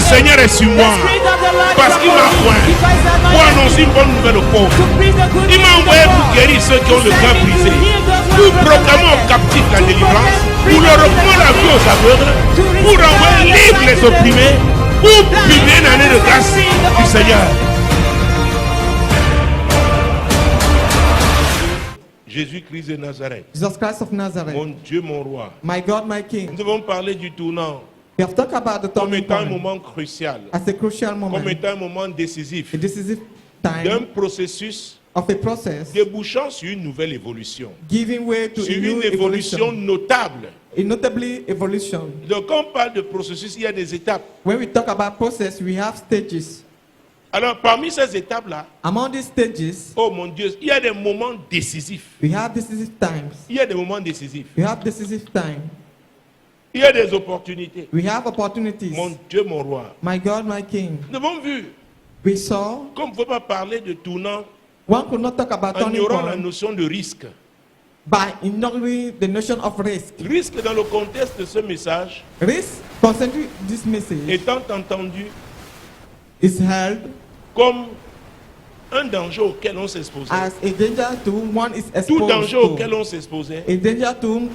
Seigneur est sur moi parce qu'il m'a oint pour annoncer une bonne nouvelle aux pauvres. Il m'a envoyé pour guérir ceux qui ont le cœur brisé, pour proclamer aux captifs la délivrance, pour leur reprendre la vie aux aveugles, pour renvoyer libres les opprimés, pour publier une année de grâce du Seigneur. Jésus-Christ de Nazareth. Jesus Christ of Nazareth. Mon Dieu, mon roi. My God, my King. Nous devons parler du tournant We have talked about the comme turning étant un point moment crucial, as a crucial moment, comme étant un moment décisif a decisive d'un time processus of a process débouchant sur une nouvelle évolution, giving way to sur a new une évolution evolution, notable. a notably evolution. Donc quand on parle de processus, il y a des étapes. When we talk about process, we have stages. Alors parmi ces étapes-là, Among these stages, oh mon Dieu, il y a des moments décisifs. we have decisive times. Il y a des moments décisifs. We have decisive time. Il y a des opportunités. We have opportunities. Mon Dieu, mon roi. My God, my King. Nous avons vu, We saw comme on ne peut pas parler de tournant one could not talk about en turning ignorant la point notion de risque. by ignoring the notion of risk. Risque dans le contexte de ce message, Risk, concerning this message, étant entendu is held comme un danger auquel on s'exposait. as a danger to whom one is Tout danger exposed auquel to. on s'exposait A danger to whom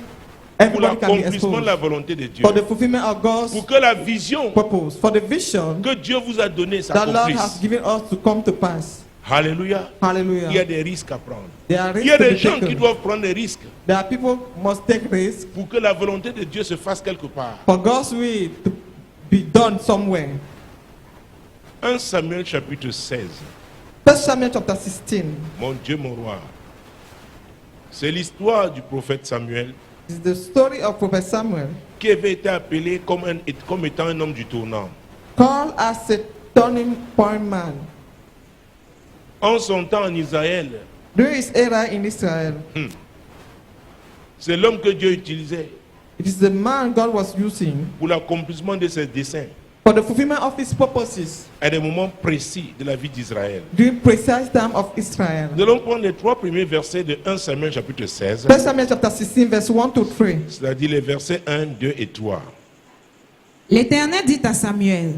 pour everybody can be l'accomplissement de la exposed. volonté de Dieu. For the fulfillment of God's Pour que la vision purpose, for the vision que Dieu vous a donnée that Lord has s'accomplisse. given us to come to pass. Alléluia. Il y a Hallelujah. des risques à prendre. There are Il y a risks to des be gens qui taken. doivent prendre des risques There are people who must take risks pour que la volonté de Dieu se fasse quelque part. for God's will to be done somewhere. 1 Samuel chapitre 16. 1 Samuel chapter 16 Mon Dieu, mon roi. C'est l'histoire du prophète Samuel is the story of Prophet Samuel, qui avait été appelé comme étant un homme du tournant. called as a turning point man. En son temps en Israël, During his era in Israel, c'est l'homme que Dieu utilisait it is the man God was using pour l'accomplissement de ses desseins for the fulfillment of his purposes à des moments précis de la vie d'Israël. during precise time of Israel. Nous allons prendre les 3 premiers versets de 1 Samuel chapitre 16, 1 Samuel chapter 16 verse 1 to 3. c'est-à-dire les versets 1, 2 et 3. L'Éternel dit à Samuel,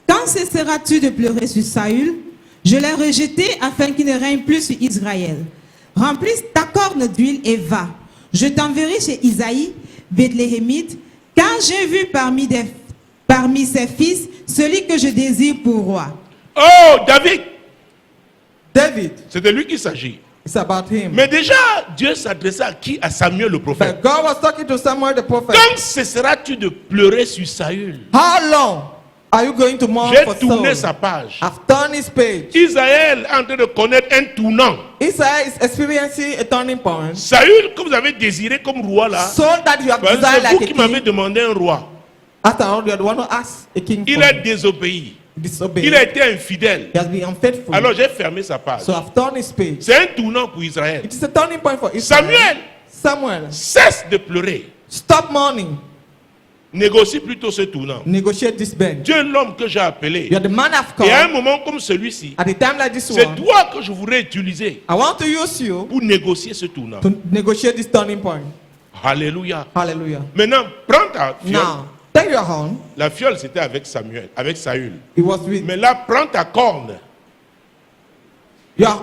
quand cesseras-tu de pleurer sur Saül? Je l'ai rejeté afin qu'il ne règne plus sur Israël. Remplis ta corne d'huile et va. Je t'enverrai chez Isaïe, Bethléemite, car j'ai vu parmi ses fils celui que je désire pour roi. Oh, David, David, c'est de lui qu'il s'agit. it's about him. Mais déjà, Dieu s'adressait à qui? À Samuel le prophète. But God was talking to Samuel the prophet. Quand cesseras-tu de pleurer sur Saül? How long are you going to mourn J'ai for tourné Saul? sa page. I've turned his page. Israël est en train de connaître un tournant. Israel is experiencing a turning point. Saül, que vous avez désiré comme roi là, So that you have ben, desired c'est vous like qui a m'avez king. demandé un roi. After all, you are the one who asked a king Il for a him. désobéi. Disobeyed. Il a été infidèle. He has been unfaithful. Alors j'ai fermé sa page. So I've turned his page. C'est un tournant pour Israël. It is a turning point for Israel. Samuel, Samuel, cesse de pleurer. stop mourning. Négocie plutôt ce tournant. Negotiate this bench. Dieu est l'homme que j'ai appelé. You are the man I've Et à un called. moment comme celui-ci, At a time like this c'est one, toi que je voudrais utiliser I want to use you pour négocier ce tournant. to negotiate this turning point. Alléluia. Hallelujah. Maintenant, prends ta fiole. Now, take your horn. La fiole, c'était avec Samuel, avec Saül. It was with Mais là, prends ta corne. yeah.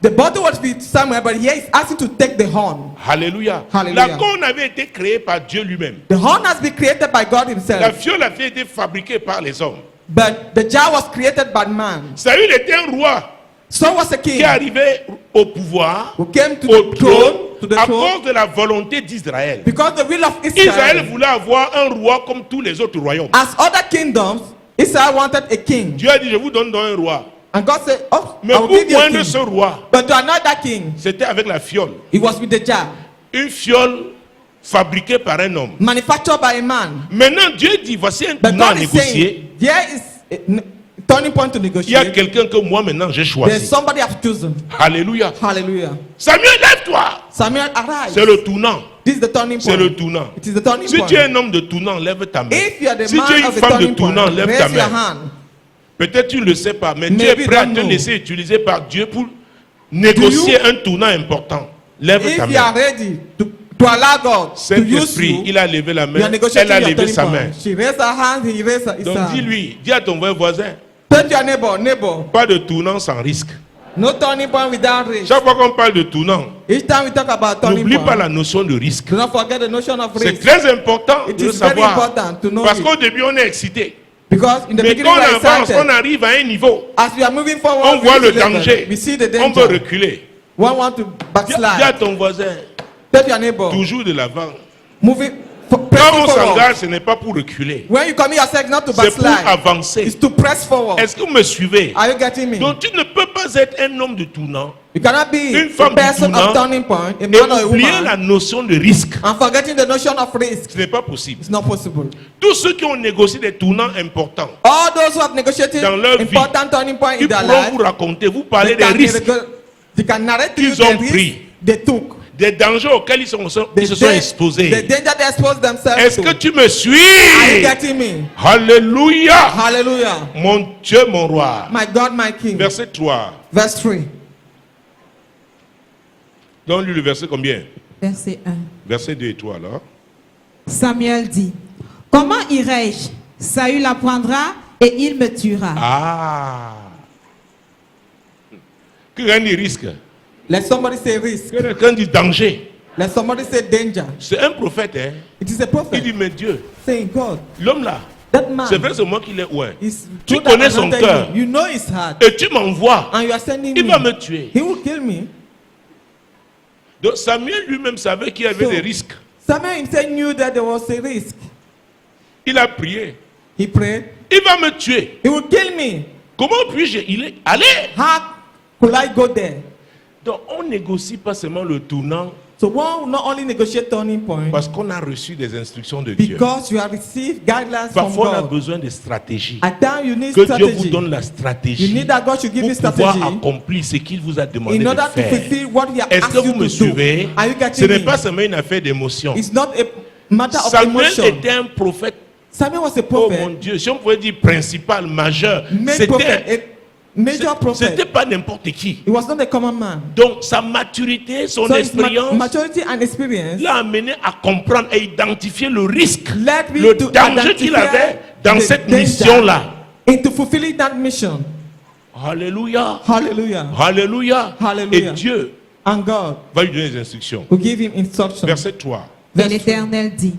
The bottle was with Samuel, but here he's asking to take the horn. Alléluia. Alléluia. La corne avait été créée par Dieu lui-même. The horn has been created by God La himself, fiole avait été fabriquée par les hommes. but the jar was created by man. Saül était un roi So was a qui king est arrivé au pouvoir, who came to au the throne, trône, to the à throne, cause de la volonté d'Israël. because the will of Israël Israel, voulait avoir un roi comme tous les autres royaumes. as other kingdoms, Israel wanted a king, Dieu a dit, je vous donne donc un roi. and God said, "Oh, Mais I will pour give you a moindre ce king." roi, But to another king, c'était avec la fiole. it was with the jar, Une fiole fabriquée par un homme. manufactured by a man. Maintenant, Dieu dit, voici un But tournant à God is négocier. saying, there is a turning point to Il y a negotiate. quelqu'un que moi maintenant j'ai There's choisi. somebody I've chosen. Alléluia. Hallelujah. Samuel, lève-toi. Samuel, arise. C'est le tournant. This is the turning C'est point. le tournant. It is the turning Si point. tu es un homme de tournant, lève ta main. If you are the Si tu es man une of the femme de turning tournant, point, lève ta raise your main. hand. Peut-être tu ne le sais pas, mais tu Maybe es prêt à don't te know. laisser utiliser par Dieu pour négocier un tournant important. Lève ta If you are main. ready to allow God to use Saint-Esprit, you, il a levé la you main, are negotiating elle a your levé turning sa point. main. She raised her hand, he raised his Donc hand. dis-lui, dis à ton vrai voisin, Tell your neighbor, pas de tournant sans risque. no turning point without risk. Chaque fois qu'on parle de tournant, Each time we talk about turning n'oublie pas point, la notion de risque. do not forget the notion of C'est risk. très important It de le is very savoir. important to know Parce it. qu'au début, on est excité. Because in the Mais beginning quand we are on avance, on excited. arrive à un niveau, As we are moving forward, on voit we le see the level. danger. We see the On danger. veut reculer. One want to Dis à backslide. ton voisin, Tell your neighbor, toujours de l'avant. moving, Quand pressing on forward. s'engage, ce n'est pas pour reculer. When you commit yourself not to C'est pour backslide, avancer. it's to press forward. Est-ce que vous me suivez? Are you getting me? Donc tu ne peux pas être un homme de tournant You cannot be une a femme person du tournant of turning point, a et man or a oublier woman, la notion de risque. and forgetting the notion of risk. Ce n'est pas possible. It's not possible. Tous ceux qui ont négocié des tournants importants, All those who have negotiated Dans leur vie, important turning point in ils their pourront life, vous raconter, vous parler they des can, risques, they can narrate to you qu'ils ont the pris. risk they took. des dangers auxquels ils se sont The exposés. danger they exposed themselves Est-ce to. que tu me Are you suis? getting me? Alléluia. Hallelujah. Mon Dieu, mon roi. My God, my King. Verset 3. Verse 3. Donne-lui le verset combien? Verset 1. Verset 2 et 3 alors. Samuel dit, comment irai-je? Saül apprendra et il me tuera. Ah. Que rien ne risque. Let somebody say risk. Que quelqu'un dit danger. Let somebody say danger. C'est un prophète, hein. It is a Il prophet dit, mais Dieu, saying, God, l'homme là, that man c'est vrai, c'est moi qui l'ai oué. is Tu true that connais son anointed cœur. you. You know his heart. Et tu m'envoies. And you are sending Il me. va me tuer. He will kill me. Donc Samuel lui-même savait qu'il y avait So, des risques. Samuel himself knew that there was a risk. Il a prié. He prayed. Il va me tuer. He will kill me. Comment puis-je aller? How could I go there? Donc on négocie pas seulement le tournant So one will not only negotiate turning point parce qu'on a reçu des instructions de Dieu. because you have received guidelines from Parfois on a God. besoin de stratégie. At times you need Que Dieu vous strategy. donne la You stratégie need that God should give you pour pouvoir strategy accomplir ce qu'il vous a demandé in de order to faire. fulfill what He has Est-ce que asked vous you me to suivez? do. Are you Ce getting n'est me? pas seulement une affaire d'émotion. It's not a matter of Samuel emotion. était un prophète. Samuel was a Oh mon prophet, Dieu, si on pouvait dire principal, majeur, main prophet, c'était a major prophet. c'était pas n'importe qui. He was not a common man. Donc sa maturité, son So his expérience maturity and experience l'a amené à comprendre et identifier le risque, led me le to danger qu'il identify avait dans the cette danger mission-là. into fulfilling that mission. Alléluia. Hallelujah. Alléluia. Hallelujah. Et Dieu And God va lui donner des instructions. will give him instructions. Verset 3. Et l'Éternel dit,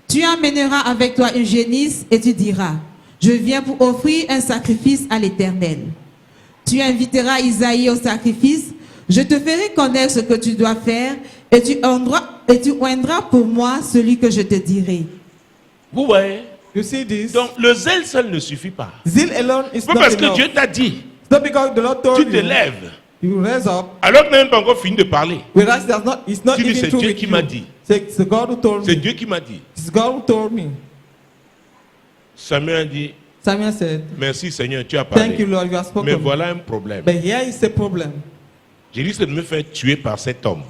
tu amèneras avec toi une génisse et tu diras, je viens pour offrir un sacrifice à l'Éternel. Tu inviteras Isaïe au sacrifice, je te ferai connaître ce que tu dois faire et tu oindras pour moi celui que je te dirai. Vous voyez? You see this? Donc le zèle seul ne suffit pas. Zeal alone is Pas not parce que enough. Dieu t'a dit, It's not because the Lord told tu te you. lèves, You raise up. alors que tu n'as même pas encore fini de parler. Whereas it's not Tu dis, even c'est true Dieu with qui you. m'a dit. It's the God who told C'est me. Dieu qui m'a dit. It's God who told me. Samuel a dit, Samuel said, merci Seigneur, tu as thank you, parlé. Lord, you have Mais spoken. voilà un problème. But here is a problem. J'ai risque de me faire tuer par cet homme.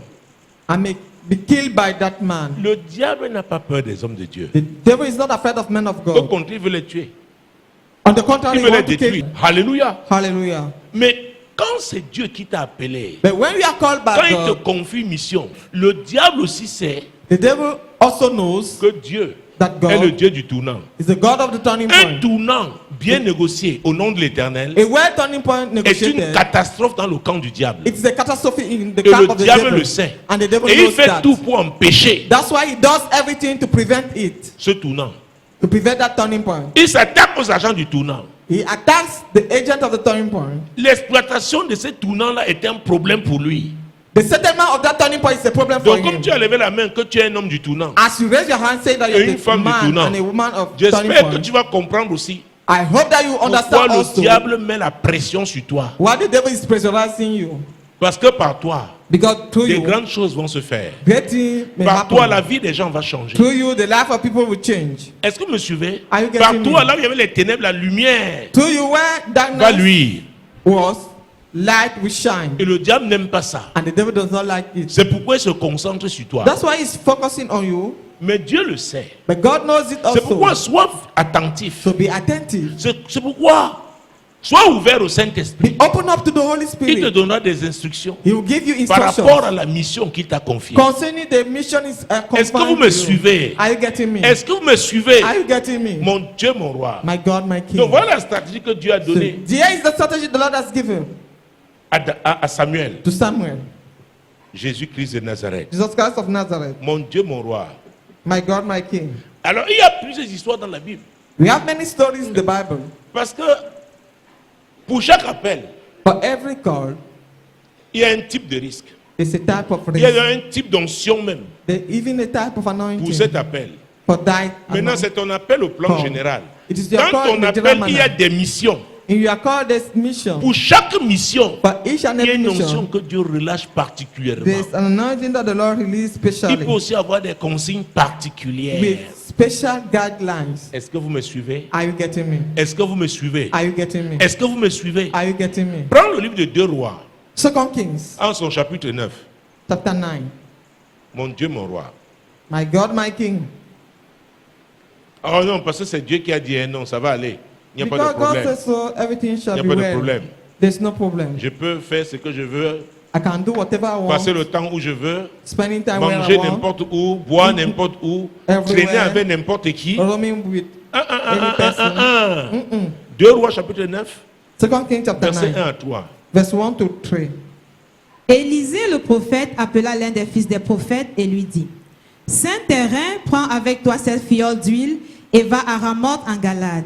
I may be killed by that man. Le diable n'a pas peur des hommes de Dieu. The devil is not afraid of men of Au God. contraire, il veut les tuer. On the contrary, Il he veut les wants to kill. détruire. Alléluia. Hallelujah. Mais quand c'est Dieu qui t'a appelé, But when we are called quand by il te God, confie une mission, le diable aussi sait the devil also knows que Dieu that est le God Dieu du tournant. is the God of the turning Un point. tournant bien négocié au nom de l'Éternel A well turning point est une negotiated. catastrophe dans le camp du diable. It is a catastrophe in the Et camp le of the diable devil. le sait. And the devil Et il knows fait that. tout pour empêcher That's why he does everything to prevent it. ce tournant. To prevent that turning point. Il s'attaque aux agents du tournant. He attacks the agent of the turning point. L'exploitation de ce tournant-là est un problème pour lui. The settlement of that turning point is a problem for Donc comme him. tu as levé la main que tu es un homme du tournant, As you raise your hand, say that Et you're une a femme du man tournant. and a woman of turning j'espère que point. tu vas comprendre aussi I hope that you pourquoi understand le also diable met la pression sur toi. why the devil is pressurizing you. Parce que par toi, Because through des you, grandes choses vont se faire. great things may Par toi, la happen. vie des gens va changer. Through you, the life of people will change. Est-ce que vous me suivez? Are you getting Par me? toi, là où il y avait les ténèbres, la lumière Through you, where va darkness luire. was, light will shine. Et le diable n'aime pas ça. And the devil does not like it. C'est pourquoi il se concentre sur toi. That's why he's focusing on you. Mais Dieu le sait. But God knows it C'est pourquoi also. sois attentif. So be attentive. C'est pourquoi Sois ouvert au Saint-Esprit. Be open up to the Holy Il te Spirit. donnera des instructions He will give you par instructions rapport à la mission qu'il t'a confiée. concerning the mission is Est-ce que vous confined me to you. suivez? Are you getting me? Est-ce que vous me suivez? Are you getting me? Mon Dieu, mon roi. My God, my King. Donc voilà la stratégie que Dieu a So, donnée here is the strategy the Lord has given à Samuel. to Samuel. Jésus-Christ de Nazareth. Jesus Christ of Nazareth. Mon Dieu, mon roi. My God, my King. Alors, il y a plusieurs histoires dans la Bible. We have many stories in the Bible. Parce que pour chaque appel, For every call, il y a un type de risque. there's a type of Il y a risk. un type d'onction même There's even a type of pour anointing cet appel. for that Maintenant, anointing. c'est ton appel au plan Call. général. It is your Dans call ton in the appel, general il y a manner. des missions. In your call, there's mission. Pour chaque mission, For each and il y a every une onction mission, que Dieu relâche particulièrement. there's an anointing that the Lord released Il peut specially aussi avoir des consignes particulières. with special guidelines. Est-ce que vous me suivez? Are you getting me? Est-ce que vous me suivez? Are you getting me? Est-ce que vous me suivez? Are you getting me? Prends le livre de 2 Rois, Second Kings, en son chapitre 9. chapter 9. Mon Dieu, mon roi. My God, my King. Oh non, parce que c'est Dieu qui a dit eh non, ça va aller. Il n'y a pas de Because God problème. says so, everything shall Il be n'y a pas de well. problème. There's no problem. Je peux faire ce que je veux, I can do whatever I passer want, le temps où je veux, spending time where manger I want, n'importe où, boire n'importe où, Everywhere. traîner avec n'importe qui. roaming with any person. 2 Rois chapitre 9, Second Kings chapter verset 1 9, à 3. verse 1 to 3. Élisée le prophète appela l'un des fils des prophètes et lui dit, Saint-Terrain, prends avec toi cette fiole d'huile et va à Ramoth en Galade.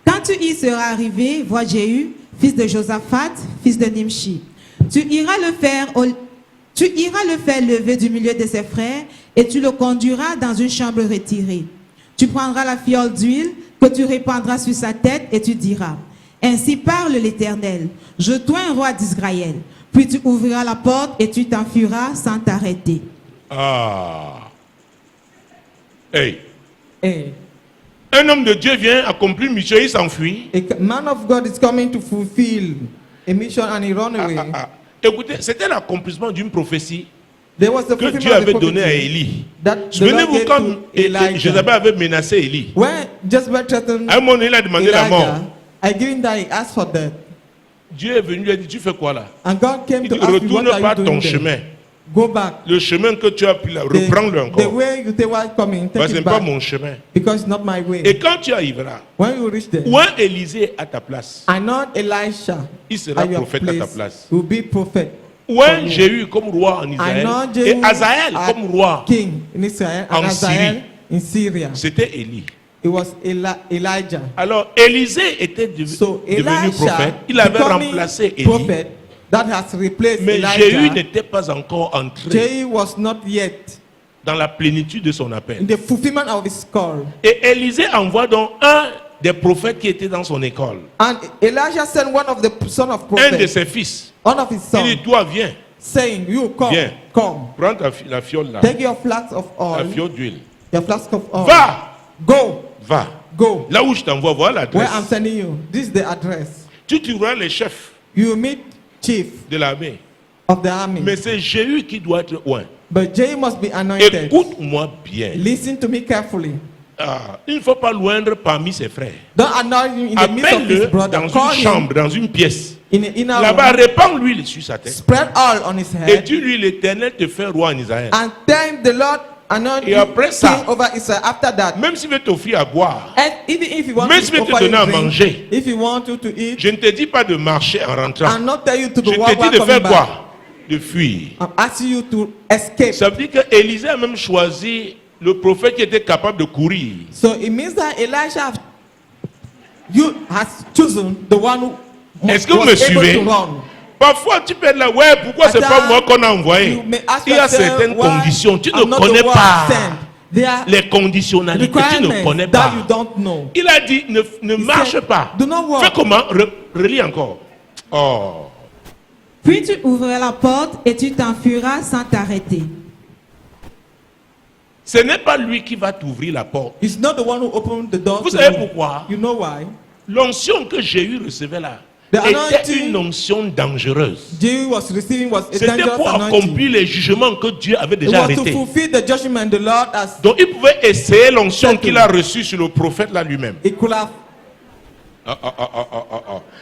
Quand tu y seras arrivé, vois Jéhu, fils de Josaphat, fils de Nimshi. Tu iras le faire lever du milieu de ses frères et tu le conduiras dans une chambre retirée. Tu prendras la fiole d'huile que tu répandras sur sa tête et tu diras, Ainsi parle l'Éternel, je dois un roi d'Israël. Puis tu ouvriras la porte et tu t'enfuiras sans t'arrêter. Ah. Hey. Hey, Un homme de Dieu vient accomplir une mission, il s'enfuit. a man of God is coming to fulfill a mission and he run away. Écoutez, c'était l'accomplissement d'une prophétie There was the que Dieu fulfillment of avait the donnée à prophecy Élie. that the Souvenez-vous Lord quand gave to Elijah. Jézabel avait menacé Élie. When Jezebel threatened À un moment, il a demandé la mort. Elijah, I didn't die, he asked for death. Dieu est venu lui a dit, tu fais quoi là? And God came Il to dit, ask me, retourne what are pas you ton doing there? chemin. Go back. Le chemin que tu as pris là, reprends-le The encore. way you take while coming, Parce take que ce it n'est pas back. mon chemin. Because it's not my way. Et quand tu arriveras, When you reach there, ou un Élisée à ta place, I know Elisha il sera at your prophète à ta place place. will be prophet. Ou un Jéhu comme roi en I Israël, know et Jehu Azaël as comme roi, king in Israel en and Azael Syrie. in Syria. c'était Élie. It was Elijah. Alors Élisée était So devenu Elisha prophète, il avait becoming remplacé Élie, prophet that has replaced mais Jéhu Elijah. n'était pas encore entré Jehu was not yet dans la plénitude de son in appel. the fulfillment of his call. Et Élisée envoie donc un des prophètes qui était dans son école, And Elijah sent one of the son of un de prophets, ses fils. one of his Il sons, dit, toi viens, saying, "You come, Viens. come, prends la fiole là, take your flask of la oil, fiole d'huile. your flask of oil, Va, go, va. go. Là où je t'envoie, voilà Where l'adresse. I'm sending you, this is the address. Tu trouveras les chefs You meet chief de l'armée. of the army, Mais c'est Jéhu qui doit être loin. but Jehu must be anointed. Écoute-moi bien. Listen to me carefully. Ah, il ne faut pas loindre parmi ses frères. Don't anoint him in the midst of his Appelle-le brother. dans Call une him chambre, dans une pièce. in the inner Là-bas, room. répands l'huile sur sa tête. Spread oil on his Et head. dis-lui, l'Éternel te fait roi en Israël. And then the Lord anoint Et you après ça, king over Israel. After that, Même s'il veut t'offrir à boire, and even if you want même to s'il veut te offer you donner à drink, manger, if you want you to eat, je ne te dis pas de marcher en rentrant. and not tell you to Je do te what dis de coming faire back. quoi? De fuir. I'm asking you to escape. Ça veut dire que Élisée a même choisi le prophète qui était capable de courir. So it means that Elisha has chosen the one who Est-ce que vous was me able suivez? to run. Parfois, tu peux être là, ouais, pourquoi c'est pas Attends, moi qu'on a envoyé? You may ask Il y a yourself, certaines why conditions, tu ne I'm not the connais one pas sent. There are les conditionnalités, tu ne requirements connais that pas. you don't know. Il a dit, ne marche said, pas. do not walk. Fais comment? Relis encore. Oh. Puis tu ouvriras la porte et tu t'enfuiras sans t'arrêter. Ce n'est pas lui qui va t'ouvrir la porte. He's not the one who opened the door. Vous to savez you. pourquoi? You know why? L'onction que Jéhu recevait là The était anointing- une onction dangereuse. Jehu was receiving was a C'était dangerous pour anointing. accomplir les jugements que Dieu avait It déjà was to arrêtés. fulfill the judgment the Lord has. Donc il pouvait essayer l'onction qu'il a reçue sur le prophète là lui-même. It could have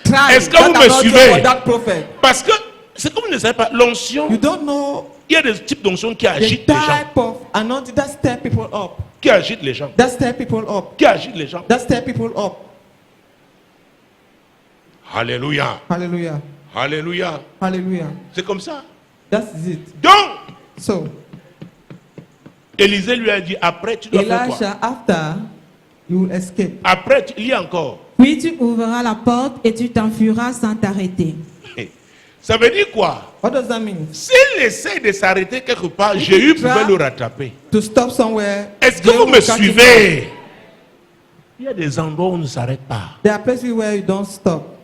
Try Est-ce que that vous me anointing suivez? for that prophet. Parce que c'est comme vous ne savez pas, l'onction, You don't know il y a des types d'onction qui the agitent les gens. type of anointing that stir people up. Qui agitent les gens. That stir people up. Qui agitent les gens. That stir people up. Alléluia. Hallelujah. Alléluia. Hallelujah. C'est comme ça. That's it. Donc, So, Élisée lui a dit, après tu dois faire quoi? Elisha, after, you will escape. Après, lis encore. Puis tu ouvriras la porte et tu t'enfuiras sans t'arrêter. Ça veut dire quoi? What does that mean? S'il essaie de s'arrêter quelque part, Jéhu pouvait le rattraper. To stop somewhere. Est-ce que Jehu vous me will catch you. suivez? Il y a des endroits où on ne s'arrête pas. There are places where you don't stop.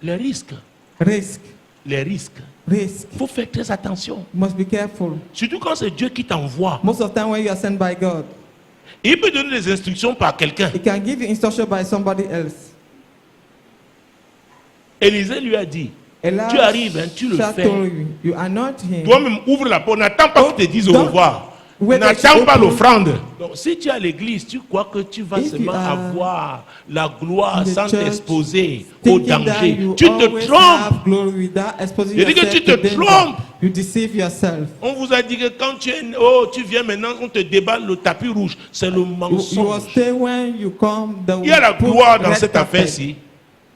Les risques. Risk. Les risques. Risk. Il faut faire très attention. You must be careful. Surtout quand c'est Dieu qui t'envoie. Most of the time when you are sent by God, Il peut donner des instructions par quelqu'un. He can give you instruction by somebody else. Élisée lui a dit, Elisha tu arrives, hein, tu le fais. told you, you anoint him. Toi-même, ouvre la porte. N'attends pas qu'il te dise au Don't- revoir. Wait that N'attends you pas open. l'offrande. Donc, si tu es à l'église, tu crois que tu vas If you seulement are avoir la gloire in the sans church, t'exposer au thinking that danger. you Tu te always trompes. have glory without exposing Je dis que yourself tu te to danger. trompes. You deceive yourself. On vous a dit que quand tu viens maintenant, on te déballe le tapis rouge. C'est le You will mensonge. stay when you come. Il y a la put gloire dans red cette carpet. affaire-ci,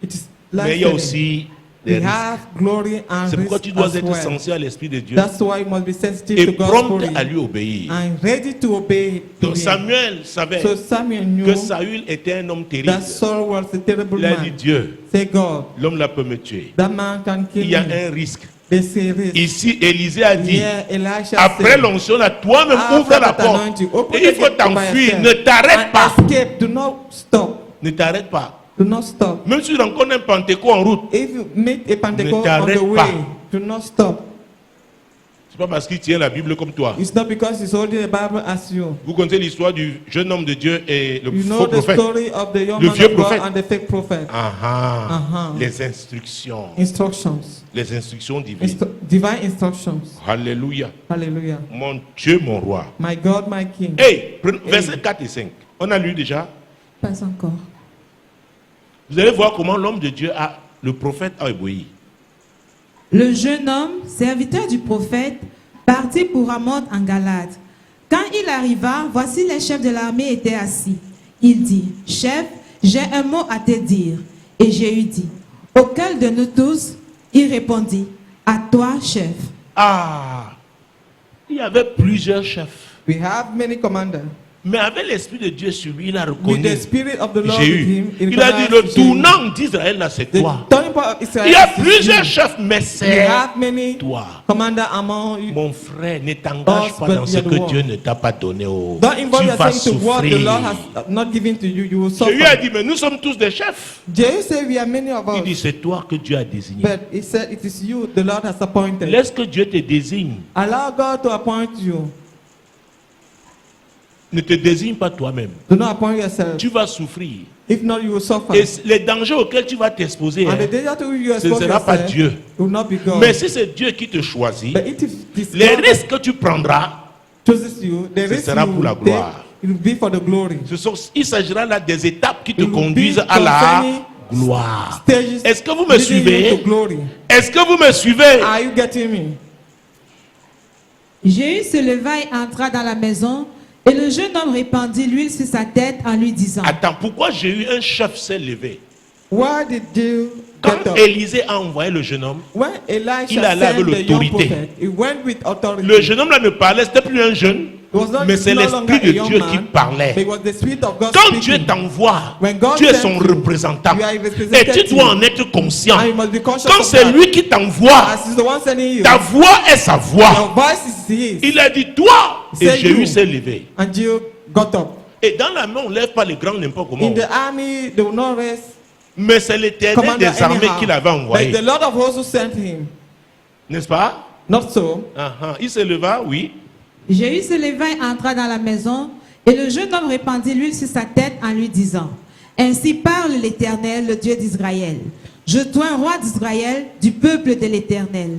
It is mais il y a life-saving. aussi des We risques. have glory and C'est pourquoi risk tu dois as être well. sensible à l'Esprit de Dieu That's why you must be sensitive et to God's prompt glory à lui obéir. and ready to obey to Donc him. Samuel savait So Samuel knew que Saül était un homme terrible. that Saul was a terrible Il a dit, man. Dieu, Say God, l'homme là peut me tuer. that man can kill Il y a me. un risque. They say risk. Ici, Élisée a dit, Yeah, Elisha après said, l'onction, là, toi-même after ouvre la that porte. anointing, open Et il the faut gate by t'enfuir. yourself Ne t'arrête and pas. escape. Do not stop. Ne t'arrête pas. Do not stop. Même si tu rencontres un Pentecôte en route, If you meet a Pentecost on t'arrête the way, pas. do not stop. c'est pas parce qu'il tient la Bible comme toi. It's not because he's holding the Bible as you. Vous connaissez l'histoire du jeune homme de Dieu et le You know faux the prophète. story of the young Le man vieux of God prophète. and the fake prophet. Les instructions. Instructions. Les instructions divines. Divine instructions. Alléluia. Hallelujah. Mon Dieu, mon roi. My God, my King. Hey, versets 4 et 5. On a lu déjà. Pas encore. Vous allez voir comment l'homme de Dieu le prophète a obéi. Le jeune homme, serviteur du prophète, partit pour Ramoth en Galade. Quand il arriva, voici les chefs de l'armée étaient assis. Il dit, chef, j'ai un mot à te dire. Et Jéhu dit, auquel de nous tous? Il répondit, à toi, chef. Ah, il y avait plusieurs chefs. We have many commanders. Mais avec l'Esprit de Dieu sur lui, il a With reconnu the Spirit of the Lord with Jéhu. him, Il a dit, le tournant d'Israël, là, c'est The toi. turning point of Israel Il y a is plusieurs you. chefs, mais We c'est have many toi. commanders among you. Mon frère, ne t'engage Us, pas but dans we ce are the que world. Dieu ne t'a pas donné. Oh. Don't involve Tu vas yourself into what the Lord souffrir. has not given to you. You will Jéhu a suffer. dit, mais nous sommes tous des chefs. Jehu said we are many of Il dit, us. c'est toi que Dieu a désigné. But he said it is you the Lord has appointed. Laisse que Dieu te désigne. Allow God to appoint you. Ne te désigne pas toi-même. Do not appoint yourself. Tu vas souffrir. If not, you will suffer. Et les dangers auxquels tu vas t'exposer, And hein, the danger to which you ce expose ne sera pas yourself Dieu. will not be God. Mais si c'est Dieu qui te choisit, But if it is les God risques que tu prendras, that chooses you, the ce risk sera you pour la will take, gloire. it will be for the glory. il s'agira là des étapes qui te It will conduisent be à la concerning gloire. Stages Est-ce que vous me leading you suivez? to glory. Est-ce que vous me suivez? Are you getting me? Jéhu se leva et entra dans la maison, et le jeune homme répandit l'huile sur sa tête en lui disant, Attends, pourquoi j'ai eu un chef s'est levé? Why did you get Quand up? Élisée a envoyé le jeune homme, When Elisha il allait avec sent the young l'autorité. prophet, he went with authority. le jeune homme là ne parlait, c'était plus un jeune, It was not- mais c'est no l'Esprit longer de a young Dieu man, qui but parlait. it was the Spirit of God Quand Dieu speaking. t'envoie, When God tu es sends son you, représentant. you are a Et representative. tu dois en être conscient. And you must be conscious Quand of c'est that. lui qui t'envoie, As he's the one sending you, ta voix est sa voix. your voice is his. Il a dit toi, et Say Jéhu you. s'est levé. And you got up. Et dans la main, on ne lève pas les grands n'importe comment. In the army, they will not rest. Mais c'est l'Éternel Commander des armées anyhow. qui l'avait But envoyé. the Lord of hosts who sent him. N'est-ce pas? Not so. Il se leva, oui. Jéhu se leva et entra dans la maison, et le jeune homme répandit l'huile sur sa tête en lui disant, ainsi parle l'Éternel, le Dieu d'Israël. Je toi un roi d'Israël, du peuple de l'Éternel.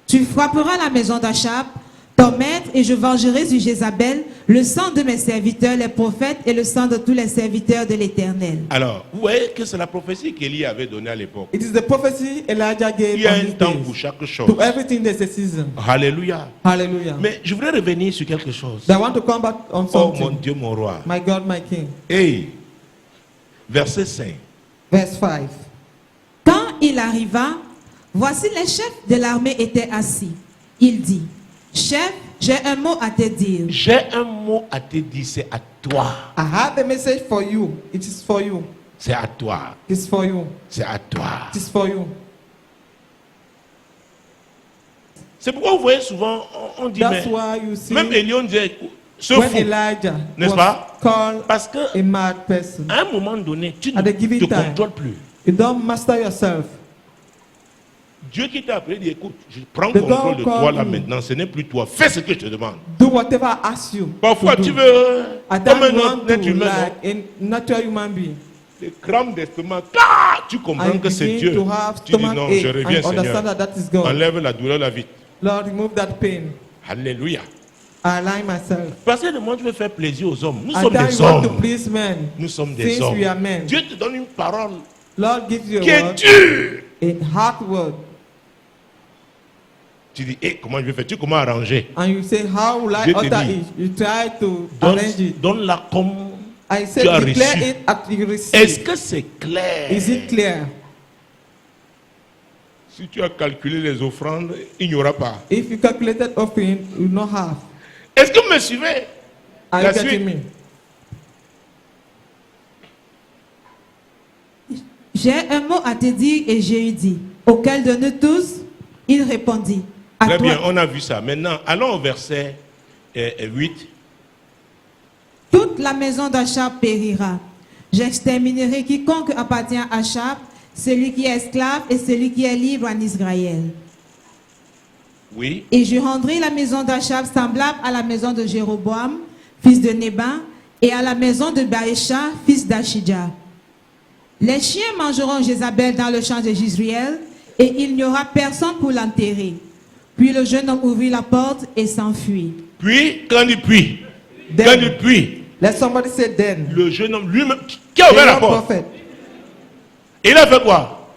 Tu frapperas la maison d'Achab, ton maître, et je vengerai sur Jézabel le sang de mes serviteurs, les prophètes, et le sang de tous les serviteurs de l'Éternel. Alors, vous voyez que c'est la prophétie qu'Élie avait donnée à l'époque. It is the prophecy Elijah gave Il y a on un his temps days. pour chaque chose. To everything there's a season. Alléluia. Hallelujah. Mais je voudrais revenir sur quelque chose. I want to come back on Oh mon something. Dieu, mon roi. My God, my King. Hey, verset 5. Verse 5. Quand il arriva, voici les chefs de l'armée étaient assis. Il dit, chef, j'ai un mot à te dire. J'ai un mot à te dire, c'est à toi. I have a message for you. It is for you. C'est à toi. It is for you. C'est à toi. It is for you. C'est pourquoi vous voyez souvent, on dit, That's mais, why you see même Élie, on disait, ce when fou. Elijah N'est-ce was pas? called Parce que a mad person. à un moment donné, tu ne At the given te time. contrôles plus. You don't master yourself. Dieu qui t'a appelé dit, écoute, je prends The contrôle God de toi called là you. maintenant. Ce n'est plus toi. Fais ce que je te demande. Do whatever I ask you. Parfois, to tu do. veux, I comme don't un want autre to être humain, like a natural human being. des crampes d'estomac. Ah, tu comprends I que c'est begin Dieu. to have Tu dis stomach non, ache je reviens, and understand Seigneur. that is God. Enlève la douleur, la vie. Lord, remove that pain. Alléluia. I align myself. Parce que le monde veut faire plaisir aux hommes. Nous I sommes don't des want to hommes. please men. Nous sommes des Since hommes. we are men. Dieu te donne une parole Lord gives you qui a est word, dure. a hard word, Tu dis, comment je vais faire? Tu comment arranger? and you say, how will I Dieu te utter dit, it? You try to arrange it. Donne-la comme I tu said, as declare reçu. it as you receive. Est-ce que c'est clair? Is it clear? Si tu as calculé les offrandes, il n'y aura pas. If you calculated offering, you will not have. Est-ce que vous me suivez? Are La you getting suite. me? J'ai un mot à te dire, et j'ai eu dit. Auquel de nous tous, il répondit, à Très toi, bien, on a vu ça. Maintenant, allons au verset 8. toute la maison d'Achab périra. J'exterminerai quiconque appartient à Achab, celui qui est esclave et celui qui est libre en Israël. Oui. Et je rendrai la maison d'Achab semblable à la maison de Jéroboam, fils de Nébat, et à la maison de Baécha, fils d'Achidja. Les chiens mangeront Jézabel dans le champ de Jezreel, et il n'y aura personne pour l'enterrer. Puis le jeune homme ouvrit la porte et s'enfuit. Puis, quand il dit puis, Then. quand il dit puis, Let somebody say then. le jeune homme lui-même, qui a ouvert The la young porte, prophet. et il a fait quoi?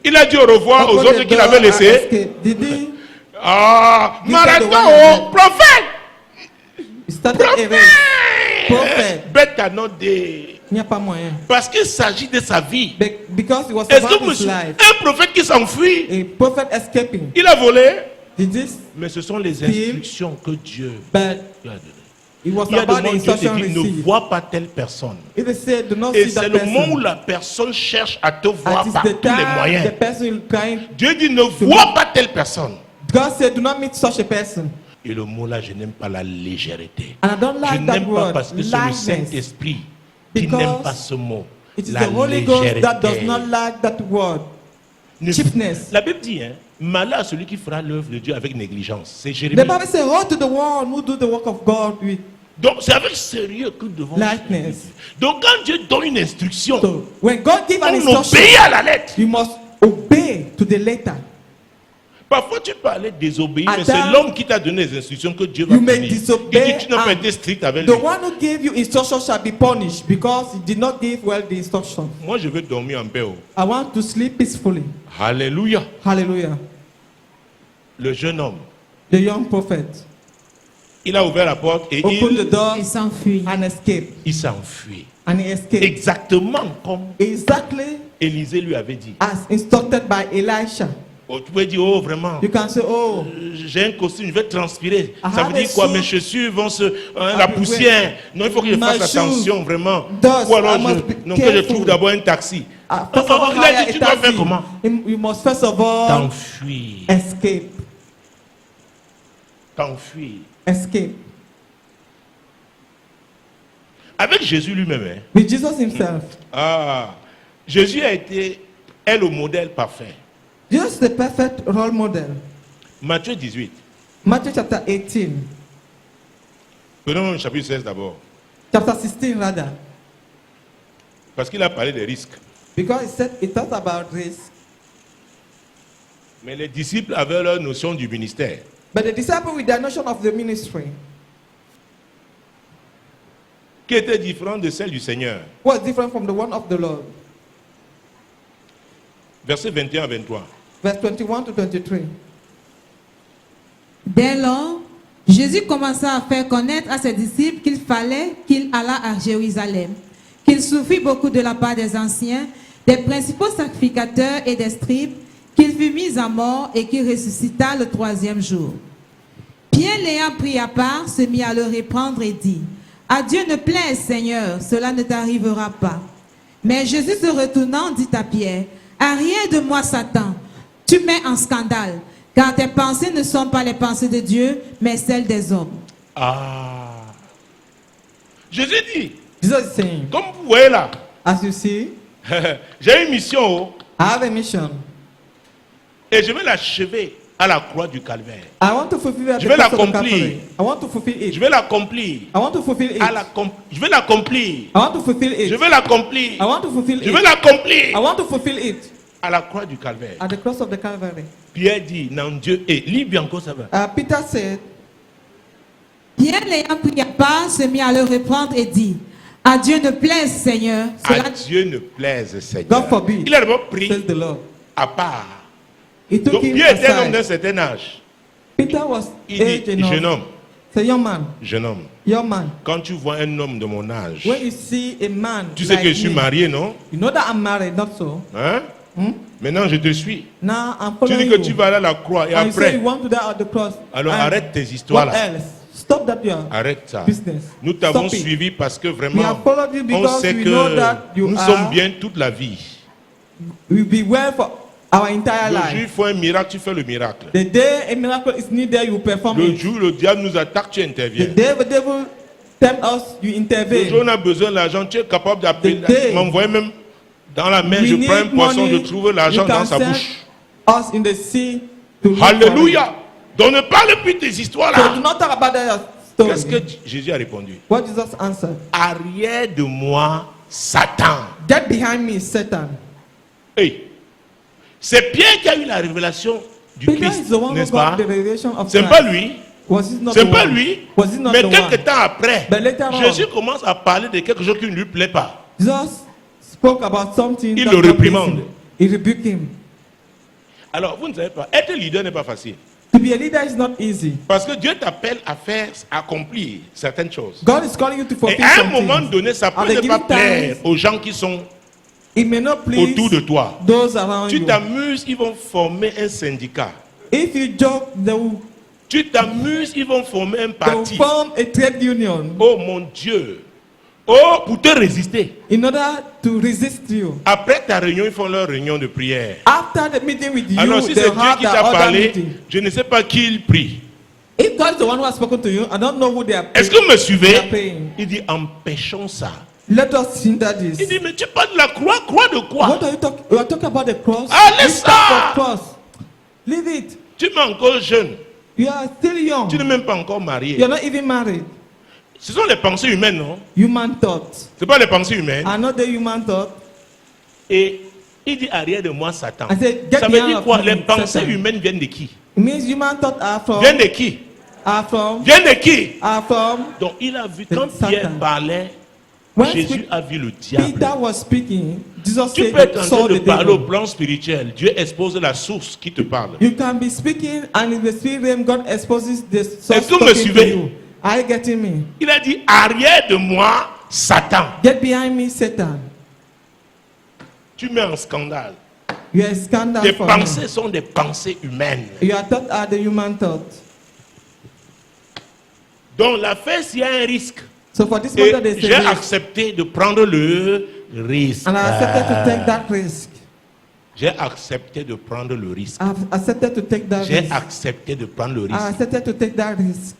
Il a dit au revoir aux Opened autres the qu'il door avait and laissés. escaped. Did he? Ah, He said the one Marathon, that- prophète! He started a race. Prophet. Bête à notre dé. Il n'y a pas moyen. Parce qu'il s'agit de sa vie. Because it was Est-ce que about vous his me life. un prophète qui s'enfuit, A prophet escaping. il a volé, Did this? mais ce sont les instructions que Dieu But lui a données. it was Il y a about des the moments où Dieu instruction te dit, ne received. vois pas telle personne. It is said, do not Et see c'est that le moment où person. la personne cherche à te voir At is par the tous les time moyens. the person is trying. Dieu dit, ne vois pas telle personne. God said, do not meet such a person. Et le mot là, je n'aime pas la légèreté. And I don't Je like that n'aime pas word, parce que c'est le lightness. Saint-Esprit qui Because n'aime pas ce mot. It is La the Holy Ghost that does légèreté. not like that word. Ne- Cheapness. La Bible dit, hein, malheur à celui qui fera l'œuvre de Dieu avec négligence. C'est The Jérémie. Bible says, woe to the one who do the work of God with Donc c'est avec sérieux que nous devons. lightness. Donc quand Dieu donne une instruction, So when God gives an on instruction, obéit à la lettre. you must obey to the letter. Parfois tu peux aller désobéir, mais Adam, c'est l'homme qui t'a donné les instructions que Dieu va You may punir. disobey Il dit tu n'as pas and été strict avec the lui. one who gave you instruction shall be punished because he did not give well the instruction. Moi je veux dormir en paix. Oh. I want to sleep peacefully. Alléluia. Hallelujah. Le jeune homme, The young prophet il a ouvert la porte et opened the door Et s'enfuit. and escaped. il s'enfuit. And he escaped. Exactement comme Exactly Élisée lui avait dit. as instructed by Elisha. Oh, tu peux dire, oh vraiment, You can say, oh, j'ai un costume, je vais transpirer. I Ça have veut dire a quoi? suit. Mes chaussures vont se... la be poussière. Non, il faut que je My fasse shoes attention, vraiment. dust. Ou alors, I must be non, que je careful. trouve d'abord un taxi. first of all, Il a hire dit, a tu dois faire taxi. comment? You must first of all T'enfuir. escape. T'enfuir. Escape. Avec Jésus lui-même, hein. With Jesus himself. Jésus est le modèle parfait. Jesus is the perfect role model. Matthieu 18. Matthew chapter 18. Prenons le chapitre 16 d'abord. Chapter 16 rather. Parce qu'il a parlé des risques. Because it talks about this. Mais les disciples avaient leur notion du ministère. But the disciple with their notion of the ministry qui était différente de celle du Seigneur. was different from the one of the Lord. Versets 21 à 23. Verse 21 to 23. Dès lors, Jésus commença à faire connaître à ses disciples qu'il fallait qu'il allât à Jérusalem, qu'il souffrit beaucoup de la part des anciens, des principaux sacrificateurs et des scribes, qu'il fut mis à mort et qu'il ressuscita le troisième jour. Pierre, l'ayant pris à part, se mit à le reprendre et dit, « À Dieu ne plaise, Seigneur, cela ne t'arrivera pas. » Mais Jésus se retournant dit à Pierre, « Arrière de moi, Satan, tu mets en scandale, car tes pensées ne sont pas les pensées de Dieu, mais celles des hommes. » Ah. Jésus dit, Jesus is saying, comme vous voyez là, as you see, j'ai une mission I have a mission. et je vais l'achever à la croix du calvaire. I want to fulfill it. Je vais l'accomplir. I want to fulfill it. Je vais l'accomplir. I want to fulfill it. Je vais l'accomplir. I want to fulfill it. Je vais l'accomplir. I want to fulfill Je it. vais l'accomplir I want to fulfill it à la croix du calvaire. at the cross of the Calvary. Pierre dit, non Dieu, et lis bien encore ça va. Peter said, Pierre, l'ayant pris à part, se mit à le reprendre et dit, « À Dieu ne plaise, Seigneur, cela À Dieu ne plaise, Seigneur. God forbid, Il a d'abord pris says the Lord. à part. He took Donc him Pierre était un homme d'un aside. certain âge. Peter was Il aged dit, jeune enough. homme, Say, young man, jeune homme, young man. quand tu vois un homme de mon âge, When you see a man tu sais like que je suis me, marié, non? you know that I'm married, not so. Hein? Hmm? Maintenant je te suis. Now I'm Tu following dis que you. tu vas aller à la croix et And you say après, you want to die at the cross. alors And arrête tes histoires what là. else? Stop that your Arrête ça. business. Nous t'avons Stop it. suivi parce que We vraiment, have followed you on because sait we know that que you nous are. sommes bien toute la vie. We'll be well for our entire Le jour life. il faut un miracle, tu fais le miracle. The day a miracle is needed, you perform Le it. jour où le diable nous attaque, tu The interviens. day the devil tempt us, you Le jour où intervene. on a besoin d'argent, tu es capable d'appeler, The day m'envoyer même dans la mer, We je need prends un poisson, money, je trouve l'argent you can dans sa send bouche. us in the sea to look for it. Alléluia. Donc ne parle plus de tes histoires So do là. not talk about that Qu'est-ce que story. Jésus a répondu? What Jesus answered? Arrière de moi, Satan. Get behind me, Satan. Hey. C'est Pierre qui a eu la révélation du Peter Christ, is the one who n'est-ce pas? got the revelation of C'est Christ. pas lui. Was it not C'est the pas one? lui. Was it not Mais the quelques one? temps après, But later on, Jésus commence à parler de quelque chose qui ne lui plaît pas. Jesus spoke about something. Il that le God réprimande. pleased him. He rebuked him. Alors, vous ne savez pas, être leader n'est pas facile. To be a leader is not easy. Parce que Dieu t'appelle à faire, à accomplir certaines choses. God is calling you to Et fulfill à un something. moment donné, ça peut At ne the pas given plaire times, aux gens qui sont it may not please autour de toi. those around Tu you. t'amuses, ils vont former un syndicat. If you joke, they will Tu t'amuses, ils vont former un parti. form a trade union Oh mon Dieu. Oh, pour te résister. in order to resist you. Après ta réunion, ils font leur réunion de prière. After the meeting with you, Alors si they c'est Dieu have qui the t'a other parlé, meeting. je ne sais pas qui il prie. If God is the one who has spoken to you, I don't know who they are Est-ce praying. que vous me suivez? They are praying. Il dit, empêchons ça. Let us hinder Il this. dit, mais tu parles de la croix, croix de quoi? What are you talking? You are talking about the cross. Ah, laisse Lift up ça. the cross. Leave it. Tu es encore jeune. You are still young. Tu n'es même pas encore You marié. are not even married. Ce sont les pensées humaines, non? Human thought. Ce pas les pensées humaines. Are not the human thought. Et il dit, arrière de moi, Satan. I said, get Ça veut behind dire of quoi? me, Les pensées Satan. humaines viennent de qui? It means human thought Viennent de qui? are Viennent de qui? from. Donc il a vu, The quand Satan. Pierre parlait, When Jésus a vu le diable. Peter was speaking, Jesus Tu said, peux être en saw train de the parler au devil. plan spirituel. Dieu expose la source qui te parle. You can be speaking, and in the spirit realm, God exposes the source Est-ce que vous me talking to suivez? you. Are you getting me? Il a dit, arrière de moi, Satan. Get behind me, Satan. Tu mets en scandale. You are a scandal Tes for pensées me. sont des pensées humaines. Your thoughts are the human thought. Donc l'affaire, s'il y a un risque, So for this et matter, they j'ai say, accepté de prendre le risque. and I accepted to take that risk. J'ai accepté de prendre le risque. I've accepted to take that J'ai risk. accepté de prendre le I risque. accepted to take that risk.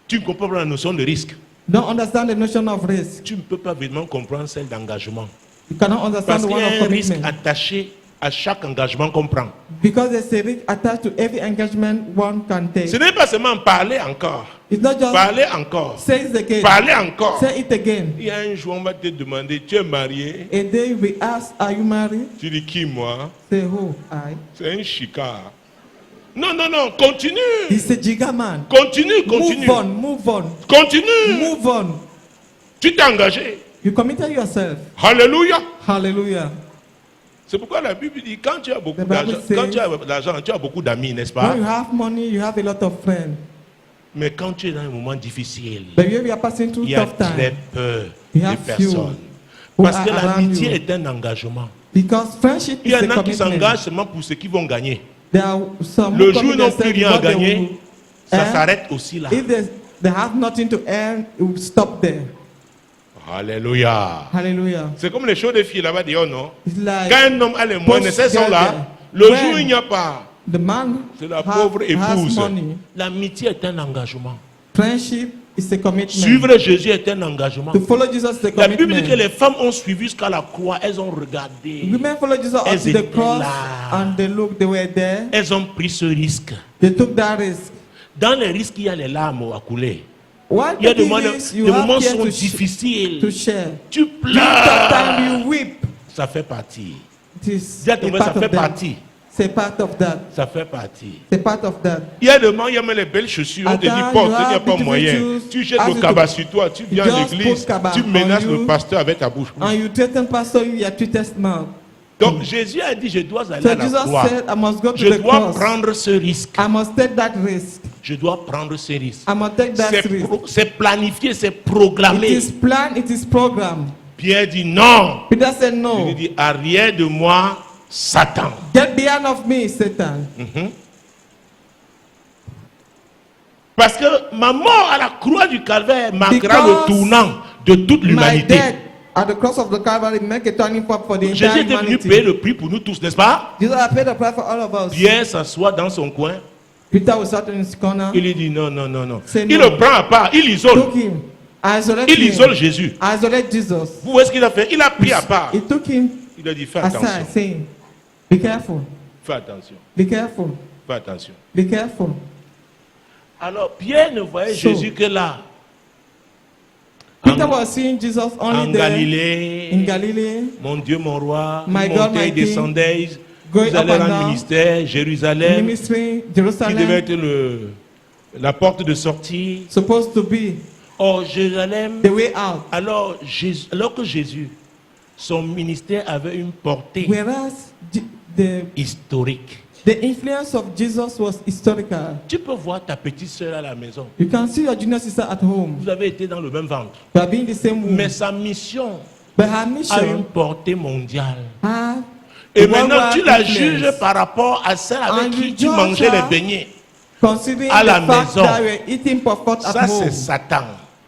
Tu ne comprends pas la notion de risque. Don't understand the notion of risk. Tu ne peux pas vraiment comprendre celle d'engagement. You cannot understand Parce the qu'il y one a of un risque commitment. attaché à chaque engagement qu'on prend. Because there's a risk attached to every engagement one can take. Ce n'est pas seulement parler encore. It's not just Parlez encore. say it again. Parlez encore. Say it again. Il y a un jour, on va te demander, tu es marié? A day we ask, are you married? Tu dis qui, moi? Say who? I. C'est un chicard. Non, non, non, continue. He's a jigger man. Continue, continue. Move on, move on, Continue. move on. Tu t'es engagé. You committed yourself. Alléluia. Hallelujah. C'est pourquoi la Bible dit, quand tu as beaucoup The Bible d'argent, says- quand tu as de l'argent, tu as beaucoup d'amis, n'est-ce When pas? you have money, you have a lot of friends. Mais quand tu es dans un moment difficile, But when we are passing through il y a tough très time, peu you de have personnes. few who Parce are que around l'amitié you. est un engagement. Because friendship Il is y en a a qui commitment. s'engagent seulement pour ceux qui vont gagner. There are some Le who jour où commit ils n'ont plus themselves rien à what they gagner, will ça earn. s'arrête aussi là. If they have nothing to earn, it will stop there. Alléluia. Hallelujah. C'est comme les shows de filles là-bas, disent, oh non. It's like Quand un homme a les moyens, Post ces sont là. together. Le When jour où il n'y a pas, the man c'est la pauvre has épouse. money. L'amitié est un engagement. Friendship is a commitment. Suivre Jésus est un engagement. To follow Jesus is a La Bible dit que commitment. les femmes ont suivi jusqu'à la croix. Elles ont regardé. Women follow Jesus up Elles to the étaient cross là. and they look, they were there. Elles ont pris ce risque. They took that risk. Dans les risques, il y a les larmes à couler. While Il y a des taking moments, this, you des have moments care sont to difficiles. share. Tu During that time pleures. you weep. Ça fait partie. It is Dis à a ton voisin, part ça fait of that. partie. C'est part of that. Ça fait partie. C'est part of that. Il y a des moments, il y a même les belles chaussures. On te dit, Attends, porte, you il n'y a have pas beautiful moyen. shoes. Tu jettes Ask le you cabas to- sur toi. Tu viens à just l'église. put cabas Tu menaces on le you. pasteur avec ta bouche. And you threaten pastor, you are sweetest mouth. Donc Jésus a dit, je dois aller So à la Jesus croix. said, I must go to Je the dois cross. prendre ce risque. I must take that risk. Je dois prendre ce risque. I must take that risk. C'est planifié, c'est It programmé. is planned, it is programmed. Pierre dit non. Peter said Il no. lui dit, arrière de moi, Satan. Get behind of me, Satan. Parce que ma mort à la croix du calvaire marquera Because le tournant de toute My l'humanité. death at the cross of the Calvary make a turning point for the Jésus entire était venu payer humanity. le prix pour nous tous, n'est-ce pas? Jesus has paid the price for all of us. Pierre s'assoit dans son coin. Peter was sat in his corner. Il lui dit non, non, non, non. Say Il no. le prend à part, il isole. Took him. Isolate Il him. isole Jésus. Isolate Jesus. Vous voyez ce qu'il a fait? Il a pris à part. He took him Il a dit fais aside, attention, saying, "Be careful. fais attention, Be careful. fais attention. Be careful." Alors Pierre ne voyait So, Jésus que là, Peter en, was seeing Jesus only en there Galilée. in Galilee. Mon Dieu, mon roi, My vous God, montez my et descendez, Going vous allez up and rendre down. ministère, Jérusalem, Ministry, qui devait Jerusalem, être la porte de sortie. supposed to be Or, Jérusalem, the way out. alors que Jésus, son ministère avait une portée Whereas the historique. influence of Jesus was historical. Tu peux voir ta petite soeur à la maison. You can see your junior sister at home. Vous avez été dans le même ventre. You are being the same womb. Mais sa mission But her a une mission portée mondiale. have Et a maintenant, worldwide tu la influence. juges par rapport à celle avec And qui you tu judge mangeais les her beignets. Considering à la the fact maison. that you are eating popcorn at Ça, home. c'est Satan.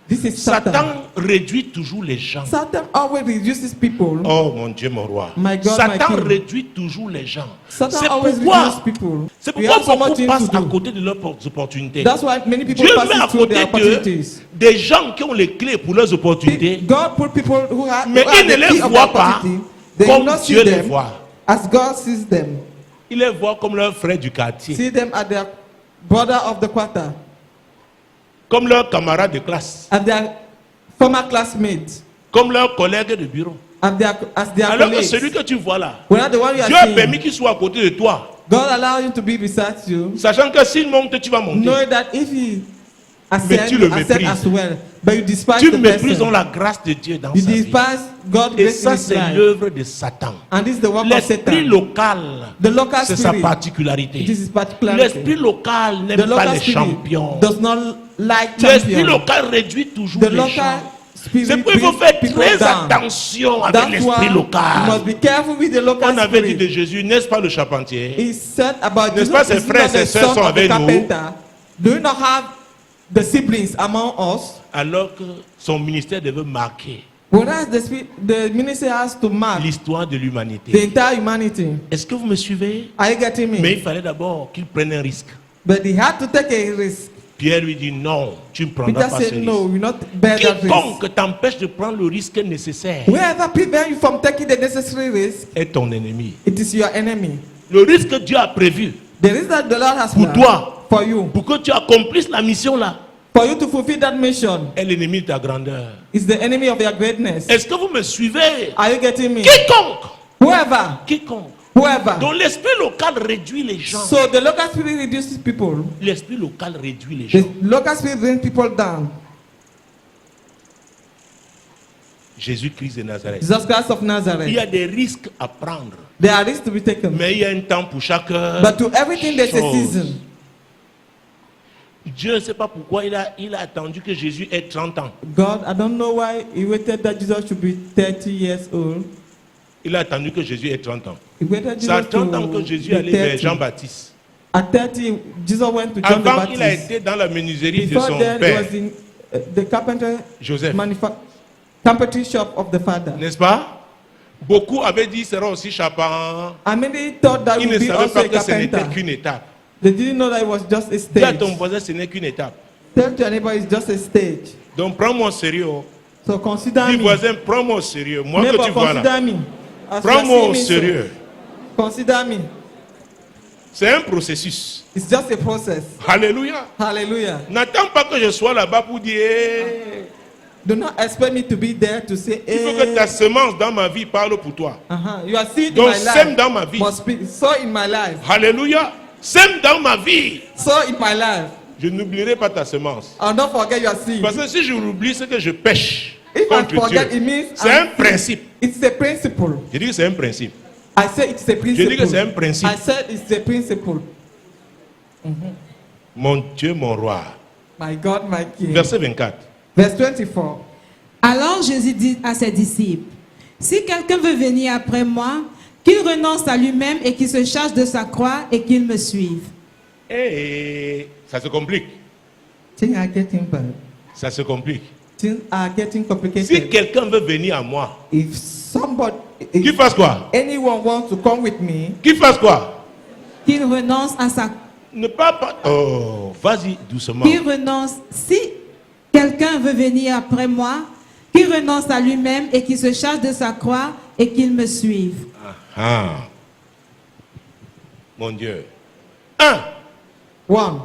This is Satan. Satan réduit toujours les gens. Satan always reduces people. Oh mon Dieu, mon roi. My God, Satan my King. réduit toujours les gens. Satan C'est always pourquoi, reduces people. c'est We pourquoi have so much beaucoup things passent to à do. côté de leurs opportunités. That's why many people Dieu met à pass through their côté d'eux opportunities. des gens qui ont les clés pour leurs opportunités. God put people who have, Mais who have il ne the les key of voit the pas opportunity. They comme will not Dieu see les them voit. as God sees them. Il les voit comme leurs frères du quartier, See them as their brother of the quarter, comme leurs camarades de classe, as their former classmates, comme leurs collègues de bureau. as their Alors que colleagues. celui que tu vois là, Whereas the one you are Dieu a seeing, permis qu'il soit à côté de toi, God allow him to be beside you, sachant que s'il monte, tu vas monter. knowing that if he ascend, tu le you ascend méprises. as well, but you despise Tu the méprises donc person. la grâce de Dieu dans You sa vie. despise God's Et grace in ça, his c'est life. l'œuvre de Satan. And this is the work of L'esprit Satan. local, The local c'est sa spirit. particularité. This is particularity. L'esprit local The n'aime pas local les spirit champions. does not like L'esprit champions. local réduit toujours The les local gens. spirit C'est pourquoi il faut brings faire people très down. attention avec That's why l'esprit you local. must be careful with the local On avait dit spirit. de Jésus, n'est-ce pas le charpentier? He said about N'est-ce Jesus, pas ses is frères not the et sœurs son sont of the avec nous? carpenter. Do you not have the siblings among us? Alors que son ministère devait marquer Whereas the ministry has to mark l'histoire de the l'humanité. entire humanity. Est-ce que vous me suivez? Are you getting me? Mais il fallait d'abord qu'il prenne un risque. But he had to take a risk. Pierre lui dit non, tu ne prendras Peter pas ce said, risque. no, you not bear that risk. Quiconque t'empêche de prendre le risque nécessaire Whoever prevents you from taking the necessary risk, est ton ennemi. it is your enemy. Le risque que Dieu a prévu The risk that the Lord has pour planned toi, for you, pour que tu accomplisses la mission là, For you to fulfill that mission est l'ennemi de ta grandeur. is the enemy of your greatness. Est-ce que vous me suivez? Are you getting me? Quiconque, Whoever, quiconque. whoever. Donc l'esprit local réduit les gens. So the local spirit reduces people. L'esprit local réduit les The gens. local spirit brings people down. Jésus-Christ de Nazareth. Jesus Christ of Il y Nazareth. a des risques à prendre. There are risks to be taken. Mais il y a un temps pour chaque But to everything there's a chose. season. Dieu ne sait pas pourquoi il a attendu que Jésus ait 30 ans. God, I don't know why he waited that Jesus should be 30 years old. Il a attendu que Jésus ait 30 ans. He waited C'est à Jesus 30 ans que to Jésus be allait vers 30. Jean-Baptiste. At 30, Jesus went to John the Avant, il a Baptist. été dans la menuiserie de Before son then, he père, was in the carpenter Joseph. carpentry shop of the father. N'est-ce pas? Beaucoup avaient dit qu'il sera aussi charpent. And many thought that Ils would ne be savaient also pas a que ce n'était carpenter. qu'une étape. They didn't know that it was just a Dis à ton stage. voisin, ce n'est qu'une étape. Tell your neighbor it's just a stage. Donc prends-moi au sérieux. So consider Dis me. voisin, prends-moi au sérieux. Moi que Neighbor, tu vois là. consider me. As you Prends-moi are au seeing me, so sérieux. consider me. C'est un processus. It's just a process. Alléluia. Hallelujah. N'attends pas que je sois là-bas pour dire Do not expect me to be there to say, il faut que ta semence dans ma vie parle pour toi. Your seed in Donc my sème life dans ma vie. must be sow in my life. Alléluia. Sème dans ma vie. Sow in my life. Je n'oublierai pas ta semence. And don't forget your seed. Parce que si je l'oublie, c'est que je pêche If I contre forget, Dieu. it means C'est un principe. It's a principle. Je dis que c'est un principe. I say it's a principle. dis que c'est un principe. I said it's a principle. Mon Dieu, mon roi. My God, my King. Verset 24. Verse 24. Alors Jésus dit à ses disciples, si quelqu'un veut venir après moi, qu'il renonce à lui-même et qu'il se charge de sa croix et qu'il me suive. Et ça se complique. Things are getting bad. Ça se complique. Things are getting complicated. Si quelqu'un veut venir à moi, If somebody, qu'il fasse quoi? anyone wants to come with me, Qu'il fasse quoi? Qu'il renonce à sa Ne pas. Oh, vas-y doucement. qu'il renonce. Si quelqu'un veut venir après moi, qu'il renonce à lui-même et qu'il se charge de sa croix et qu'il me suive. Ah. Mon Dieu. Un. one,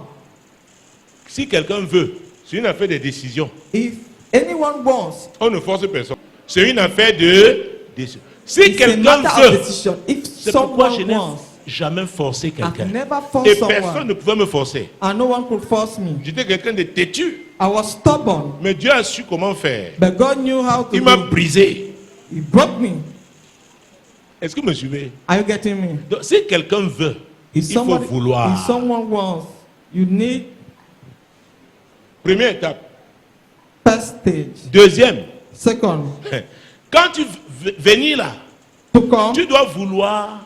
Si quelqu'un veut, c'est une affaire de décision. if anyone wants, On ne force personne. C'est une affaire de décision. Si it's a quelqu'un matter of veut, decision. If c'est pourquoi je someone n'ai wants, jamais forcé I quelqu'un. never force Et personne someone, ne pouvait me forcer. and no one could force me. J'étais quelqu'un de têtu. I was stubborn, Mais Dieu a su comment faire. but God knew how to Il m'a do. brisé. He broke me. Est-ce que vous me suivez? Are you getting me? Donc, si quelqu'un veut, If il faut somebody, vouloir. if someone wants, you need Première étape. first stage. Deuxième, Second, quand tu venir là, to come, tu dois vouloir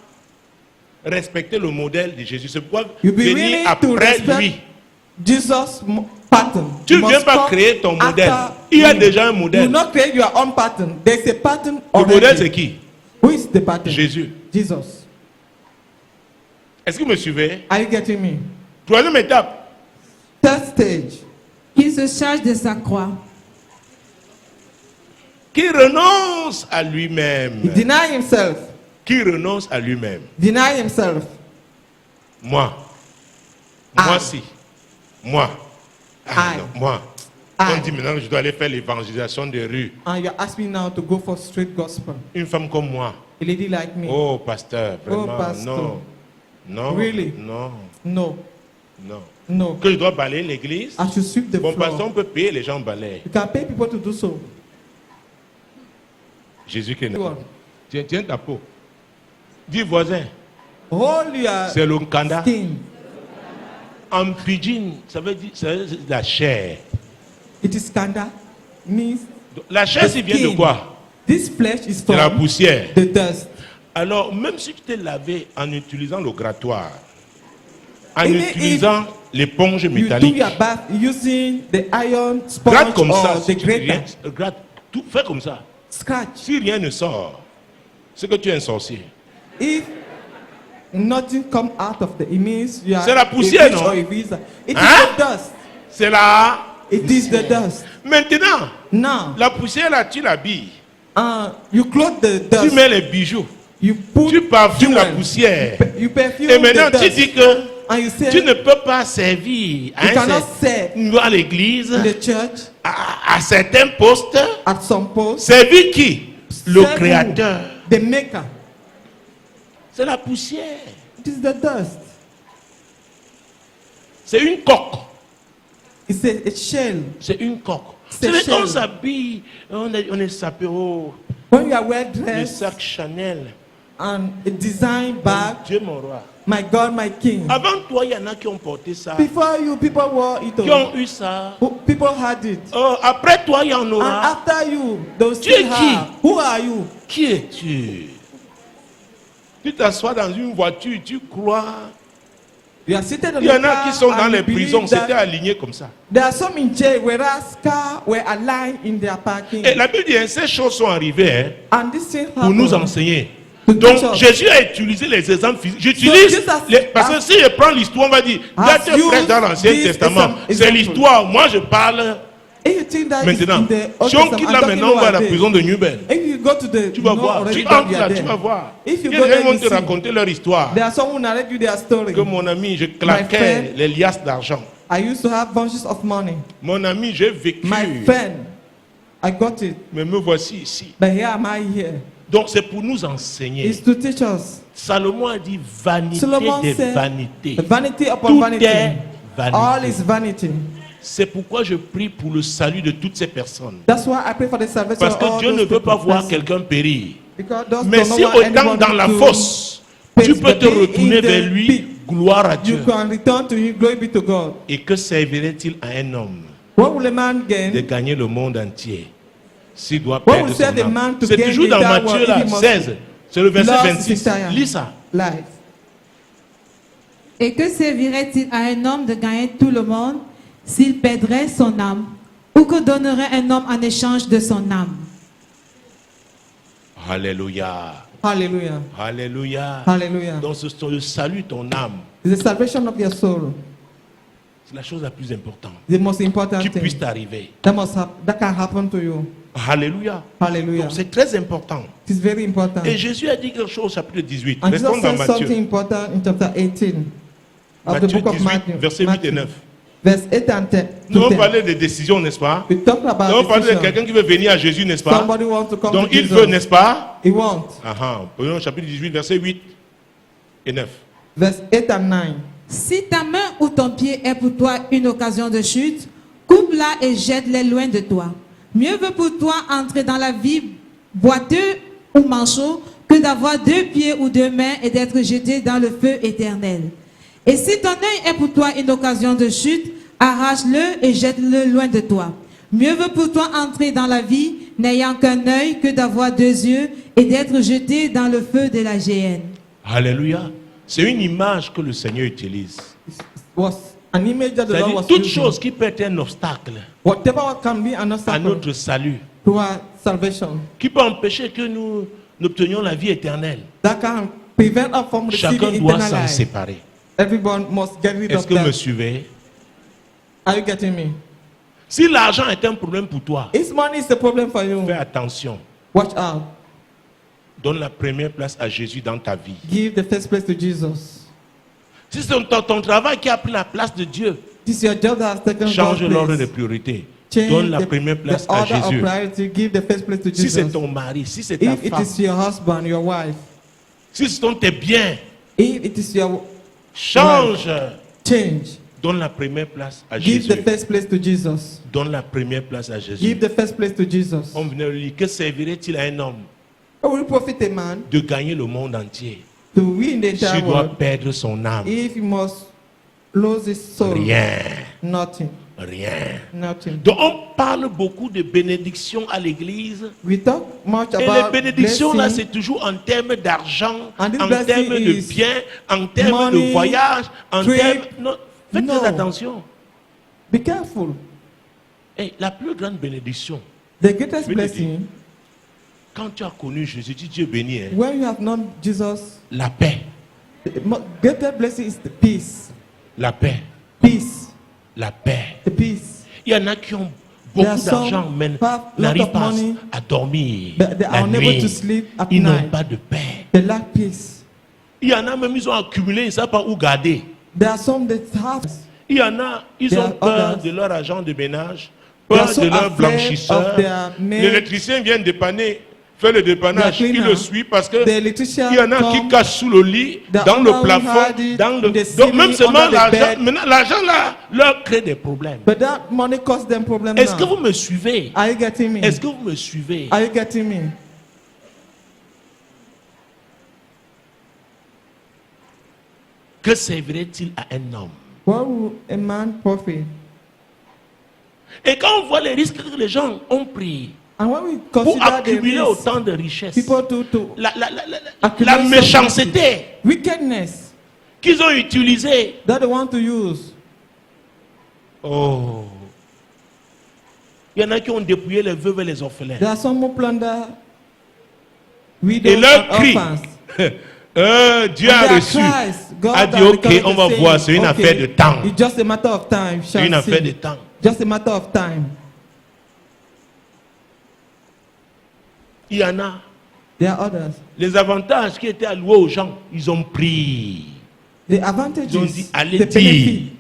respecter le modèle de Jésus. C'est pourquoi you be venir willing to après respect lui. Jesus' pattern. Tu You ne viens must pas come créer ton after modèle. Il y a him. déjà un You modèle. not create your own pattern. There's a pattern Le already. modèle, c'est qui? Who is the pattern? Jésus. Jesus. Est-ce que vous me suivez? Are you getting me? Troisième étape. Third stage. Qu'il se charge de sa croix. Qui renonce à lui-même. He deny himself. Qui renonce à lui-même. Deny himself. Moi. Ah. Moi si. Moi. Ah, I. non, moi. I. On dit maintenant que je dois aller faire l'évangélisation des rues. And you're asking me now to go for straight gospel. Une femme comme moi. A lady like me. Oh, pasteur, vraiment, pasteur. non. Non. Really? Non. No. Non. No. Que je dois balayer l'église. I should sweep the Bon, floor. pasteur, on peut payer les gens balayer. You can pay people to do so. Jésus qui est Go là. on. Tiens ta peau. Dis voisin, Hold your c'est le kanda. skin. En pidgin, ça veut dire c'est la chair. It is kanda. Means La chair, ça vient de skin. quoi? This flesh is De la from poussière. the dust. Alors, même si tu t'es lavé en utilisant le grattoir, en Even if utilisant l'éponge You do métallique, your bath using the iron sponge gratte comme ça, or si the tu rien, grater. gratte, tout, fais comme ça. Scratch. Si rien ne sort, c'est que tu es un sorcier. If nothing come out of the image, you are C'est la a poussière, witch non? or a wizard. It Hein? is the dust. C'est là. It is the dust. Maintenant, Now, la poussière là, tu l'habilles. you clothe the Tu dust. mets les bijoux. You put Tu parfumes la jewel. poussière. You perfume Et maintenant, the tu dust. dis que and you say tu ne peux pas servir you cannot serve à l'église, in the church à certains postes. at some post. Servir qui? Le Serve who? Créateur. The maker. C'est la poussière. It is the dust. C'est une coque. It's a shell. C'est une coque. C'est C'est quand on cher. s'habille, on est sapé, oh, When you are well le dressed sac Chanel. and a design bag, Dieu mon roi. my God, my King. Avant toi, il y en a qui ont porté ça, Before you, people wore it. qui ont eu ça. People had it. Oh, après toi, il y en And aura. after you, those Tu es still qui? have. Who are you? Qui es-tu? Tu t'assois dans une voiture, tu crois. You are seated on Il y the en a car qui sont dans and les you believe prisons, that c'était aligné comme ça. there are some in jail, whereas cars were aligned in their parking. Et la Bible dit, ces choses sont arrivées hein, And this thing pour nous happened. enseigner. To Donc teach us. Jésus a utilisé les exemples physiques. J'utilise, So Jesus parce que has- si je prends l'histoire, on va dire, has date fraîche dans used l'Ancien this Testament. C'est example. l'histoire. Moi, je parle If you think that is maintenant. in the Old Si on Testament, quitte I'm là talking maintenant, on va à la nowadays. prison de Newbern. If you go to the, Tu vas you know voir. already Tu that entres we are là, tu there. vas voir. If you Il y go a des gens there, qui vont you te see. raconter leur histoire. There are some who narrate you their story. Que mon ami, je My claquais friend- les liasses d'argent. I used to have bunches of money. Mon ami, j'ai vécu. My friend, I got it. Mais me voici ici. But here am I here. Donc c'est pour nous enseigner. It's to teach us. Salomon a dit vanité Solomon des said, vanités. vanity upon Tout vanity. est vanité. All is vanity. C'est pourquoi je prie pour le salut de toutes ces personnes. That's why I pray for the salvation Parce of que all Dieu those ne veut pas people. voir quelqu'un périr. Because those Mais don't si want autant anyone dans la to fosse, pay, tu peux but te be in retourner the vers lui, pit, gloire à you Dieu. can return to him. Glory be to God. Et que servirait-il à un homme What will a man de gain? gagner le monde entier s'il doit What perdre will son save a âme? man to C'est gain toujours the dans entire Matthieu world là, if he must 16. C'est le verset lose 26. his entire Lis ça. life? Et que servirait-il à un homme de gagner tout le monde s'il perdrait son âme? Ou que donnerait un homme en échange de son âme? Alléluia. Hallelujah. Alléluia. Hallelujah. Donc ce sont le salut de ton âme. It's the salvation of your soul. C'est la chose la plus importante The most important qui puisse thing t'arriver. that can happen to you. Alléluia. Hallelujah. Donc c'est très important. It is very important. Et Jésus a dit quelque chose au chapitre 18. And Jesus Restons dans said something Matthieu. important in chapter 18 of the Matthieu book of 18, Matthew. versets 8 et 9. Verse 8 and 10. Nous to on 10. parlait des décisions, n'est-ce pas? We talked Nous about on parlait de decision. quelqu'un qui veut venir à Jésus, n'est-ce pas? Somebody wants to come Donc to il Jesus. veut, n'est-ce pas? He wants. Prenons le chapitre 18, versets 8 et 9. Verse 8 and 9. Si ta main ou ton pied est pour toi une occasion de chute, coupe-la et jette-les loin de toi. Mieux vaut pour toi entrer dans la vie boiteux ou manchot que d'avoir 2 pieds ou 2 mains et d'être jeté dans le feu éternel. Et si ton œil est pour toi une occasion de chute, arrache-le et jette-le loin de toi. Mieux vaut pour toi entrer dans la vie n'ayant qu'un œil que d'avoir 2 yeux et d'être jeté dans le feu de la géhenne. Alléluia. C'est une image que le Seigneur utilise. Was an image that the Lord C'est-à-dire was toute using. chose qui peut être un obstacle Whatever can be an à obstacle notre salut, to our salvation, qui peut empêcher que nous n'obtenions la vie éternelle. that can prevent us from Chacun receiving doit eternal s'en life. séparer. Everyone must get rid Est-ce of que vous me that. suivez? Are you getting me? Si l'argent est un problème pour toi, If money is a problem for you, fais attention. watch out. Donne la première place à Jésus dans ta vie. Give the first place to Jesus. Si c'est ton travail qui a pris la place de Dieu, This is your job that has taken change God's l'ordre de place. priorité. Change Donne la the première place à order of Jésus. priority. Give the first place to Si c'est Jesus. ton mari, si c'est ta If it femme, is your husband, your wife, si ce sont tes biens, if it is your change. change, Donne la première place à give Jésus. the first place to Jesus. Donne la première place à Jésus. Give the first place to Jesus. On venait lui, que servirait-il à un homme How will it profit a man de gagner le monde entier to win the entire s'il doit world perdre son âme? if he must lose his soul? Rien, Nothing. rien. Nothing. Donc on parle beaucoup de bénédictions à l'église. We talk much Et les about bénédictions là, blessing. c'est toujours en termes d'argent, And this en blessing termes de is biens, en termes de money, voyage, en trip. termes... Non, faites No. très attention. Be careful. Et la plus grande bénédiction, The greatest Je vais te blessing, quand tu as connu Jésus, dis Dieu béni, hein, when you have known Jesus, la paix, the greatest blessing is the peace. la paix, Peace. la paix. The peace. Il y en a qui ont There are beaucoup d'argent, some mais who have lot n'arrivent of pas money, à dormir but they la are unable nuit. to sleep at Ils n'ont night. pas de paix. They lack peace. Il y en a même, ils ont accumulé, ils ne savent pas où garder. There are some that have. Il y en a, ils There ont are peur others. de leur agent de ménage, They are peur so de leur afraid blanchisseur. of their maid. L'électricien vient dépanner, fait le dépannage, Their il cleaner. le suit parce que The electrician il y en a qui come. cachent sous le lit, The dans le owner will plafond, hide it dans le... in the Donc même ceiling, seulement under the l'argent, bed. maintenant l'argent là leur crée des problèmes. But that money causes them problems Est-ce que now. vous me suivez? Are you getting me? Est-ce que vous me suivez? Are you getting me? Que servirait-il à un homme? What will a man profit? Et quand on voit les risques que les gens ont pris And when we pour consider the accumuler risk, autant de richesses, people to la accumulate some méchanceté wickedness qu'ils ont utilisée. that they want to use. Oh. Il y en a qui ont dépouillé les veuves et les orphelins. There are some who plunder Et widows leur and cri, orphans. Dieu a And their reçu, cries, God a dit has ok, recorded on the va saying, voir, c'est une okay, affaire de temps. It's just a matter of time. C'est Shall une affaire de see. temps. Just a matter of time. Il y en a. There are others. Les avantages qui étaient alloués aux gens, ils ont pris. The advantages, Ils ont dit, allez the dire. benefit.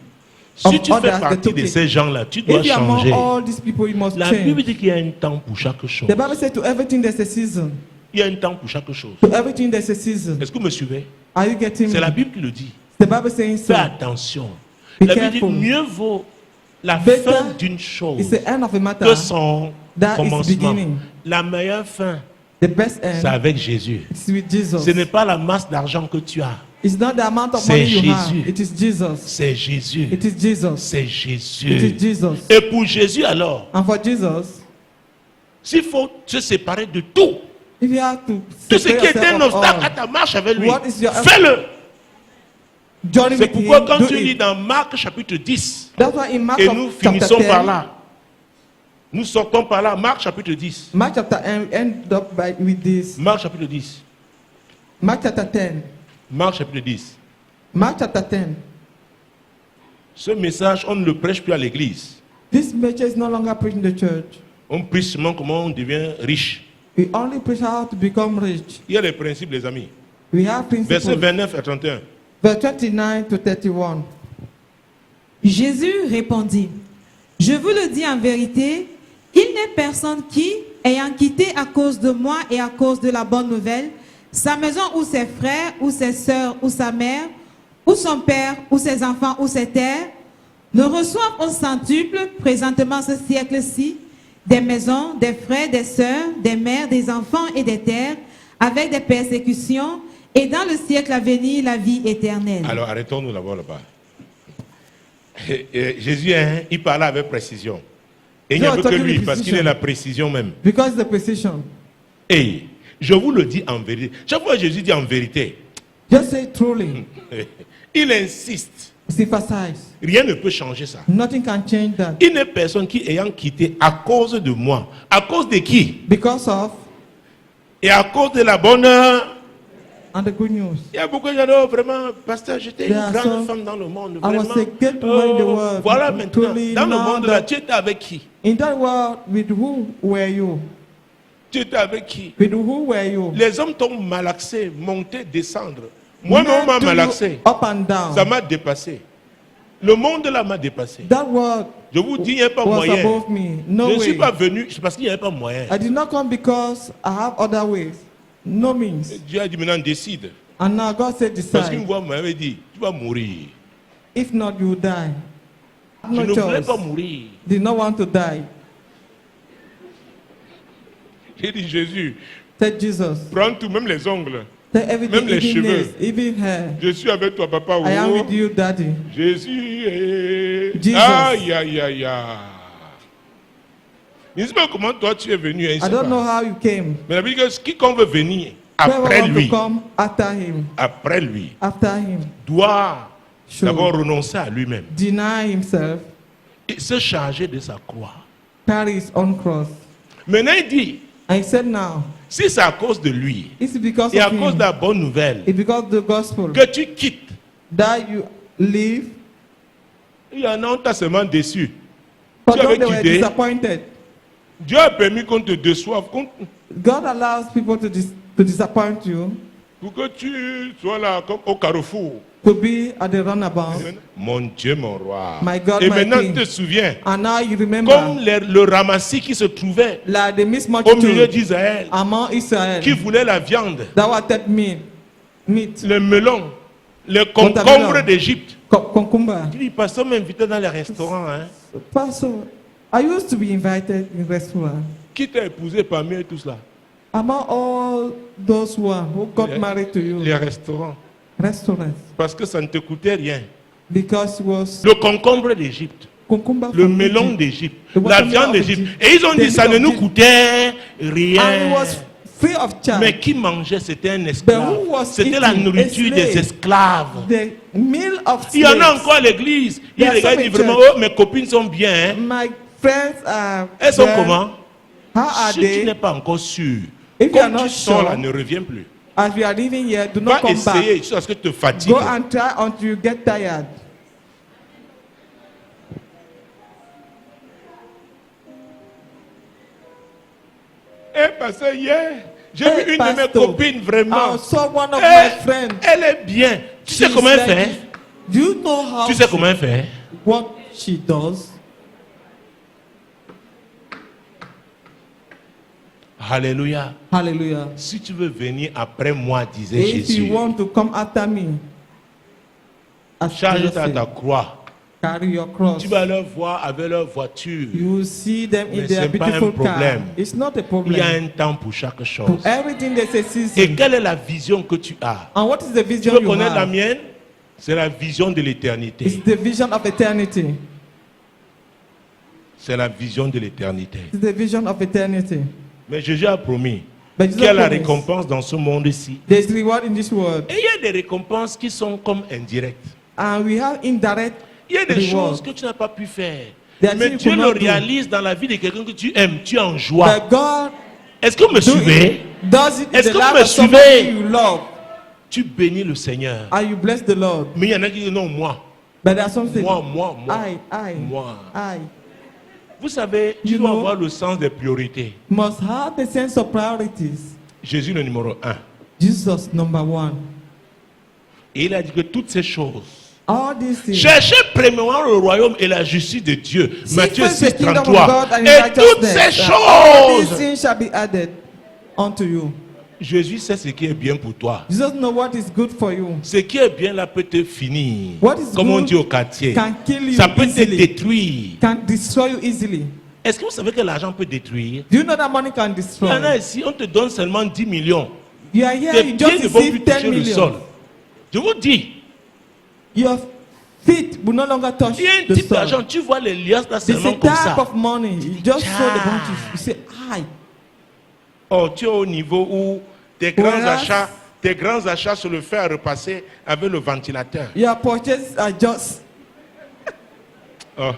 Si Of tu fais others, they partie took de it. ces gens-là, tu dois If you are among changer. all these people, you must La Bible change. dit qu'il y a un temps pour chaque chose. The Bible says to everything there's a season. Il y a un temps pour chaque chose. To everything there's a season. Est-ce que vous me suivez? Are you getting C'est la me? Bible qui le dit. The Bible saying so. Fais attention. Be La Bible dit careful. mieux vaut la Better fin d'une chose It's the end of a matter. que son That is commencement. beginning. La meilleure fin, The best c'est end avec Jésus. is with Jesus. Ce n'est pas la masse d'argent que tu as. It's not the amount of C'est money you have. Jésus. It is Jesus. C'est Jésus. It is Jesus. C'est It is Jésus. Jesus. Et pour Jésus alors, And for Jesus, s'il faut se séparer de tout, if you have to tout ce qui separate était un yourself obstacle à of ta marche avec lui, What is your- fais-le. all, journey C'est with pourquoi him, quand do tu lis it. dans Marc chapitre 10, That's why in Mark et nous chapter finissons 10, par là, nous sortons par là, Marc chapitre 10. Mark chapter end up with this. Marc chapitre 10. Mark chapter 10. Marc chapitre 10. Mark chapter 10. Ce message, on ne le prêche plus à l'église. This message is no longer preached in the church. On prêche seulement comment on devient riche. We only preach how to become rich. Il y a les principes, les amis. We have Versets principles. 29 à 31. Verse 29 to 31. Jésus répondit, je vous le dis en vérité, il n'est personne qui, ayant quitté à cause de moi et à cause de la bonne nouvelle, sa maison ou ses frères ou ses sœurs ou sa mère, ou son père ou ses enfants ou ses terres, ne reçoivent au centuple, présentement ce siècle-ci, des maisons, des frères, des sœurs, des mères, des enfants et des terres, avec des persécutions, et dans le siècle à venir, la vie éternelle. Alors arrêtons-nous d'abord là-bas. Jésus, hein, il parlait avec précision. Et il n'y No, avait que talking lui, with parce qu'il precision. est la précision même. Because the precision. Et je vous le dis en vérité. Chaque fois que Jésus dit en vérité, Just say truly. il insiste. It's emphasized. Rien ne peut changer ça. Nothing can change that. Il n'est personne qui, ayant quitté à cause de moi, à cause de qui? Because of, Et à cause de la bonne... and the good news. Il y a beaucoup de gens, oh, vraiment, pasteur, j'étais There une are grande some- femme dans le monde. I was Vraiment. a great woman in the Oh, world. voilà maintenant. Truly, Dans le now monde là, that- tu étais avec qui? In that world, with who were you? Tu étais avec qui? With who were you? Les hommes t'ont malaxé, monté, descendre. Moi-même, on Men m'a do you malaxé. up and down. Ça m'a dépassé. Le monde là m'a dépassé. That world Je vous dis, il n'y a pas was moyen. above me. No Je ne suis way. pas venu, c'est parce qu'il n'y avait pas moyen. I did not come because I have other ways. No means. Dieu a dit maintenant décide. And now God said, Parce qu'une decide. voix m'avait dit, tu vas mourir. If not, you will die. Je No ne voulais choice. pas mourir. Did not want to die. J'ai dit Jésus, Said Jesus. prends tout, même les ongles. Said everything, Même les even cheveux. nails, even hair. Je suis avec toi, papa. I am Oh. with you, Daddy. Jésus est... Jesus. Aïe, aïe, aïe, aïe. Je ne sais pas comment toi tu es venu. Hein, je I sais don't know pas. how you came. Mais la Bible dit que quiconque veut venir Whoever après want lui, to come after him, doit should d'abord renoncer à lui-même deny himself, et se charger de sa croix. carry his own cross. Maintenant, il dit, And he said now, si c'est à cause de lui it's because et à of cause him, de la bonne nouvelle it's because of the gospel que tu quittes, that you live, il y en a, on t'a seulement déçu. but Tu avais they were quitté. disappointed. Dieu a permis qu'on te déçoive God allows people to disappoint you pour que tu sois là comme au carrefour. to be at the runabout. Mon Dieu, mon roi. My God, Et my maintenant, King. tu te souviens, And now you remember, comme le ramassis qui se trouvait like the mixed au milieu multitude d'Israël, among Israel qui voulait la viande, that wanted meat, le melon, le Watermelon. concombre d'Égypte. cucumber. Tu dis, pasteur m'invitait dans les restaurants. Hein. Pastor, I used to be invited in restaurant. Qui t'a épousé parmi eux tous là? Among all those who got Les- married to you, Les restaurants. restaurants, Parce que ça ne te coûtait rien. because it was Le concombre d'Égypte, cucumber le from melon Egypt. d'Égypte, The la watermelon viande of d'Égypte. Egypt. Et ils ont The dit, ça meat ne of nous Egypt. coûtait And it rien. was free of charge. Mais qui mangeait, c'était un But esclave. who was C'était la eating? nourriture A des slave. esclaves. The meal of Il y en a slaves. encore à l'église. Ils There are regardent some disent in vraiment, church. oh, mes copines sont bien. Hein. My friends are. Elles sont there. comment? How are Si tu they? n'es pas encore sûr, If you are comme tu not sors là, sure, ne reviens plus. as we are living here, do Va not come back. essayer jusqu'à ce que tu te fatigues. Go and try until you get tired. Eh, parce que hier, j'ai Hey, vu une de mes pastor, copines vraiment. I saw one of Eh, my friends. elle est bien. Tu sais She's comment elle like fait? this. Do you know how? Tu sais comment elle fait? What she does? Alléluia. Hallelujah. Si tu veux venir après moi, disait If Jésus, you want to come after me, as charge Jesus ta said, croix. carry your cross. Tu vas leur voir avec leur voiture. You will see them in Mais their c'est pas un beautiful car. problème. It's not a Il y a problem. un temps pour chaque For chose. everything there's a Et season. quelle est la vision que tu as? And what is the Tu vision veux you connaître la have? mienne? C'est la vision de It's l'éternité. the vision of eternity. C'est la vision de l'éternité. It's the vision of eternity. Mais Jésus a promis But qu'il y a la Jesus promised récompense dans ce monde-ci. there's reward in this world. Et il y a des récompenses qui sont comme indirectes. And we have indirect Il y a des reward. choses que tu n'as pas pu faire. There are Mais things Dieu you le cannot do. réalise dans la vie de quelqu'un que tu aimes. Tu es en joie. But God Est-ce que vous me suivez? does it in Est-ce the que vous life me of somebody suivez? you love. Tu bénis le Seigneur. And you bless the Lord. Mais il y en a qui disent non, moi. But there are some things. Moi. I Vous savez, tu You dois know- avoir le sens des priorités. must have the sense of priorities. Jésus le numéro 1. Jesus number one. Et il a dit que toutes ces choses. All these things. Cherchez premièrement le royaume et la justice de Dieu. Seek Matthieu first the 6, kingdom of 33. God and his Et toutes righteousness, ces and all these choses. things shall be added unto you. Jésus sait ce qui est bien pour toi. Jesus know what is good for you. Ce qui est bien là peut te finir. What is Comme on good dit au quartier. can kill you Ça peut te easily. détruire. Can destroy you easily. Est-ce que vous savez que l'argent peut détruire? Do you know that money can Il y destroy? en a ici, on te donne seulement 10 millions. You are here, Tes you pieds just ne vont plus receive 10 toucher le sol. million. Je vous dis, Your feet will no longer touch il y a un the type d'argent, soil. tu vois les liasses là It's a seulement comme type ça. of money. You just saw the Ah. bunches. You say, "Hi." Oh, tu es au niveau où tes grands Whereas- achats se le fait à repasser avec le ventilateur. Your purchases are just Oh.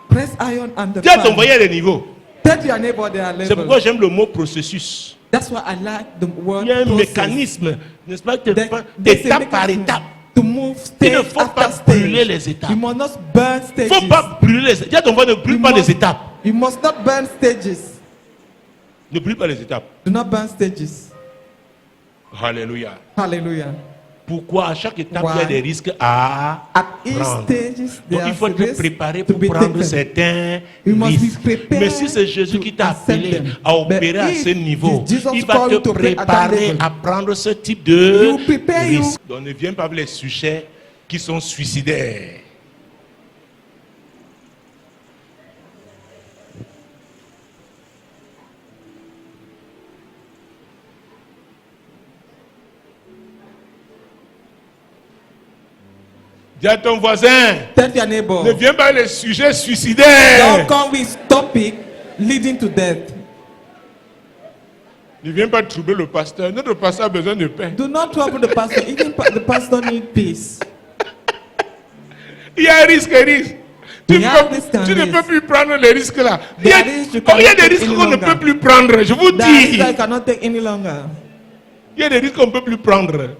press iron and the Dieu t'a fan. envoyé à des niveaux. Tell your neighbor they are C'est pourquoi level. j'aime le mot processus. That's why I like the word Il y a un process. mécanisme, n'est-ce pas, There's d'étape a par mechanism étape. to move Il stage ne faut pas after brûler stage. les étapes. You must not burn Il stages. ne faut pas brûler les étapes. Dieu t'envoie, ne brûle You pas must- les étapes. You must not burn stages. Ne brûle pas les étapes. Do not burn stages. Alléluia. Hallelujah. Pourquoi à chaque étape, il y a Why? des risques à At each prendre. stages, Donc there il are faut te risks préparer to pour be prendre taken. certains You must be risques. prepared Mais si c'est Jésus to qui t'a accept appelé them. à But opérer à if ce niveau, Jesus il va call te you to operate at that préparer level, à prendre ce type He de will prepare you. risque. Donc ne viens pas avec les sujets qui sont suicidaires. Dis à ton voisin, Tell your neighbor. ne viens pas avec les sujets suicidaires. Don't come with topic leading to death. Ne viens pas troubler le pasteur. Notre pasteur a besoin de paix. Do not trouble the pastor. Even the pastor needs peace. Il y a un risque. Tu, We have this tu ne risk. peux plus prendre les risques là. Il y a, There is- you oh, il y a cannot des take risques any qu'on ne longer. peut plus prendre. Je vous That dis. is that I cannot take any longer. Il y a des risques qu'on ne peut plus prendre.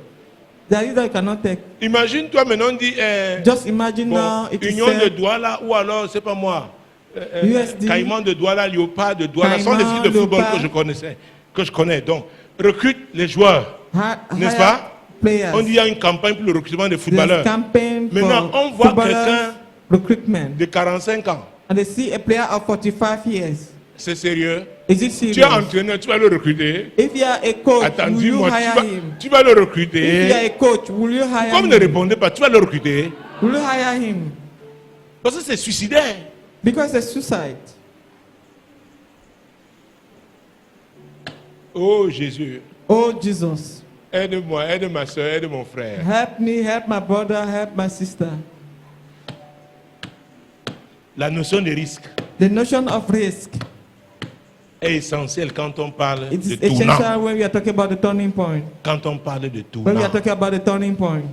That is that I cannot take. Imagine-toi maintenant, on dit Just imagine bon, now it is union de said, Douala ou alors, c'est pas moi, USD, Caïman de Douala, Léopard de Douala. Ce sont des Caïman, filles de football Léopard. que je connais. Donc, recrute les joueurs, n'est-ce pas? players. On dit il y a une campagne pour le recrutement des There's footballeurs. campaign Maintenant, for on voit footballers quelqu'un recruitment. de 45 ans. And they see a player of 45 years. C'est sérieux? Is it Tu es serious? entraîneur, tu vas le recruter. If you are a coach, Attends, will you dis-moi, hire him? tu vas le If you are recruter. a coach, will you hire Comme ne him? répondez pas, tu vas le recruter. Will you hire him? Parce que c'est suicidaire. Because it's suicide. Oh Jésus, Oh Jesus, aide-moi, aide ma soeur, aide mon frère. help me, help my brother, help my sister. La notion de risque The notion of risk est essentielle quand on parle it de is tournant. essential when we are talking about the turning point. Quand on parle de When we tournant. are talking about the turning point.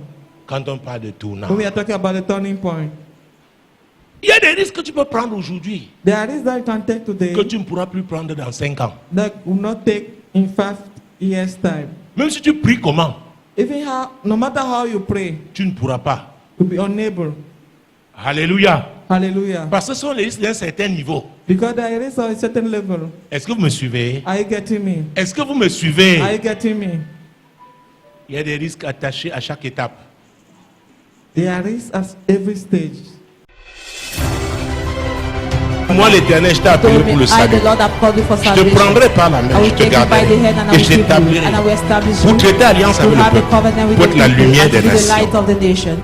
Quand on parle de tournant. When we are talking about the turning point. Il y a des risques que tu peux prendre aujourd'hui There are risks that you can take today que tu ne pourras plus prendre dans 5 ans. that will not take in 5 years' time. Même si tu pries comment, Even how, no matter how you pray, tu ne pourras pas. you'll be unable. Alléluia. Hallelujah. Parce que ce sont les risques d'un certain niveau. Because there is a certain level. Est-ce que vous me suivez? Are you getting me? Est-ce que vous me suivez? Are you getting me? Il y a des risques attachés à chaque étape. There are risks at every stage. Moi, l'Éternel, je t'ai appelé told me, pour le I, salut. the Lord, have called you for Je te salvation. prendrai par la I main, je will te take you by garderai the hand and I et will je keep you, t'établirai and I will establish pour you traiter alliance to avec have le a peuple, covenant with pour the être la people lumière and des to be the light nations. of the nation.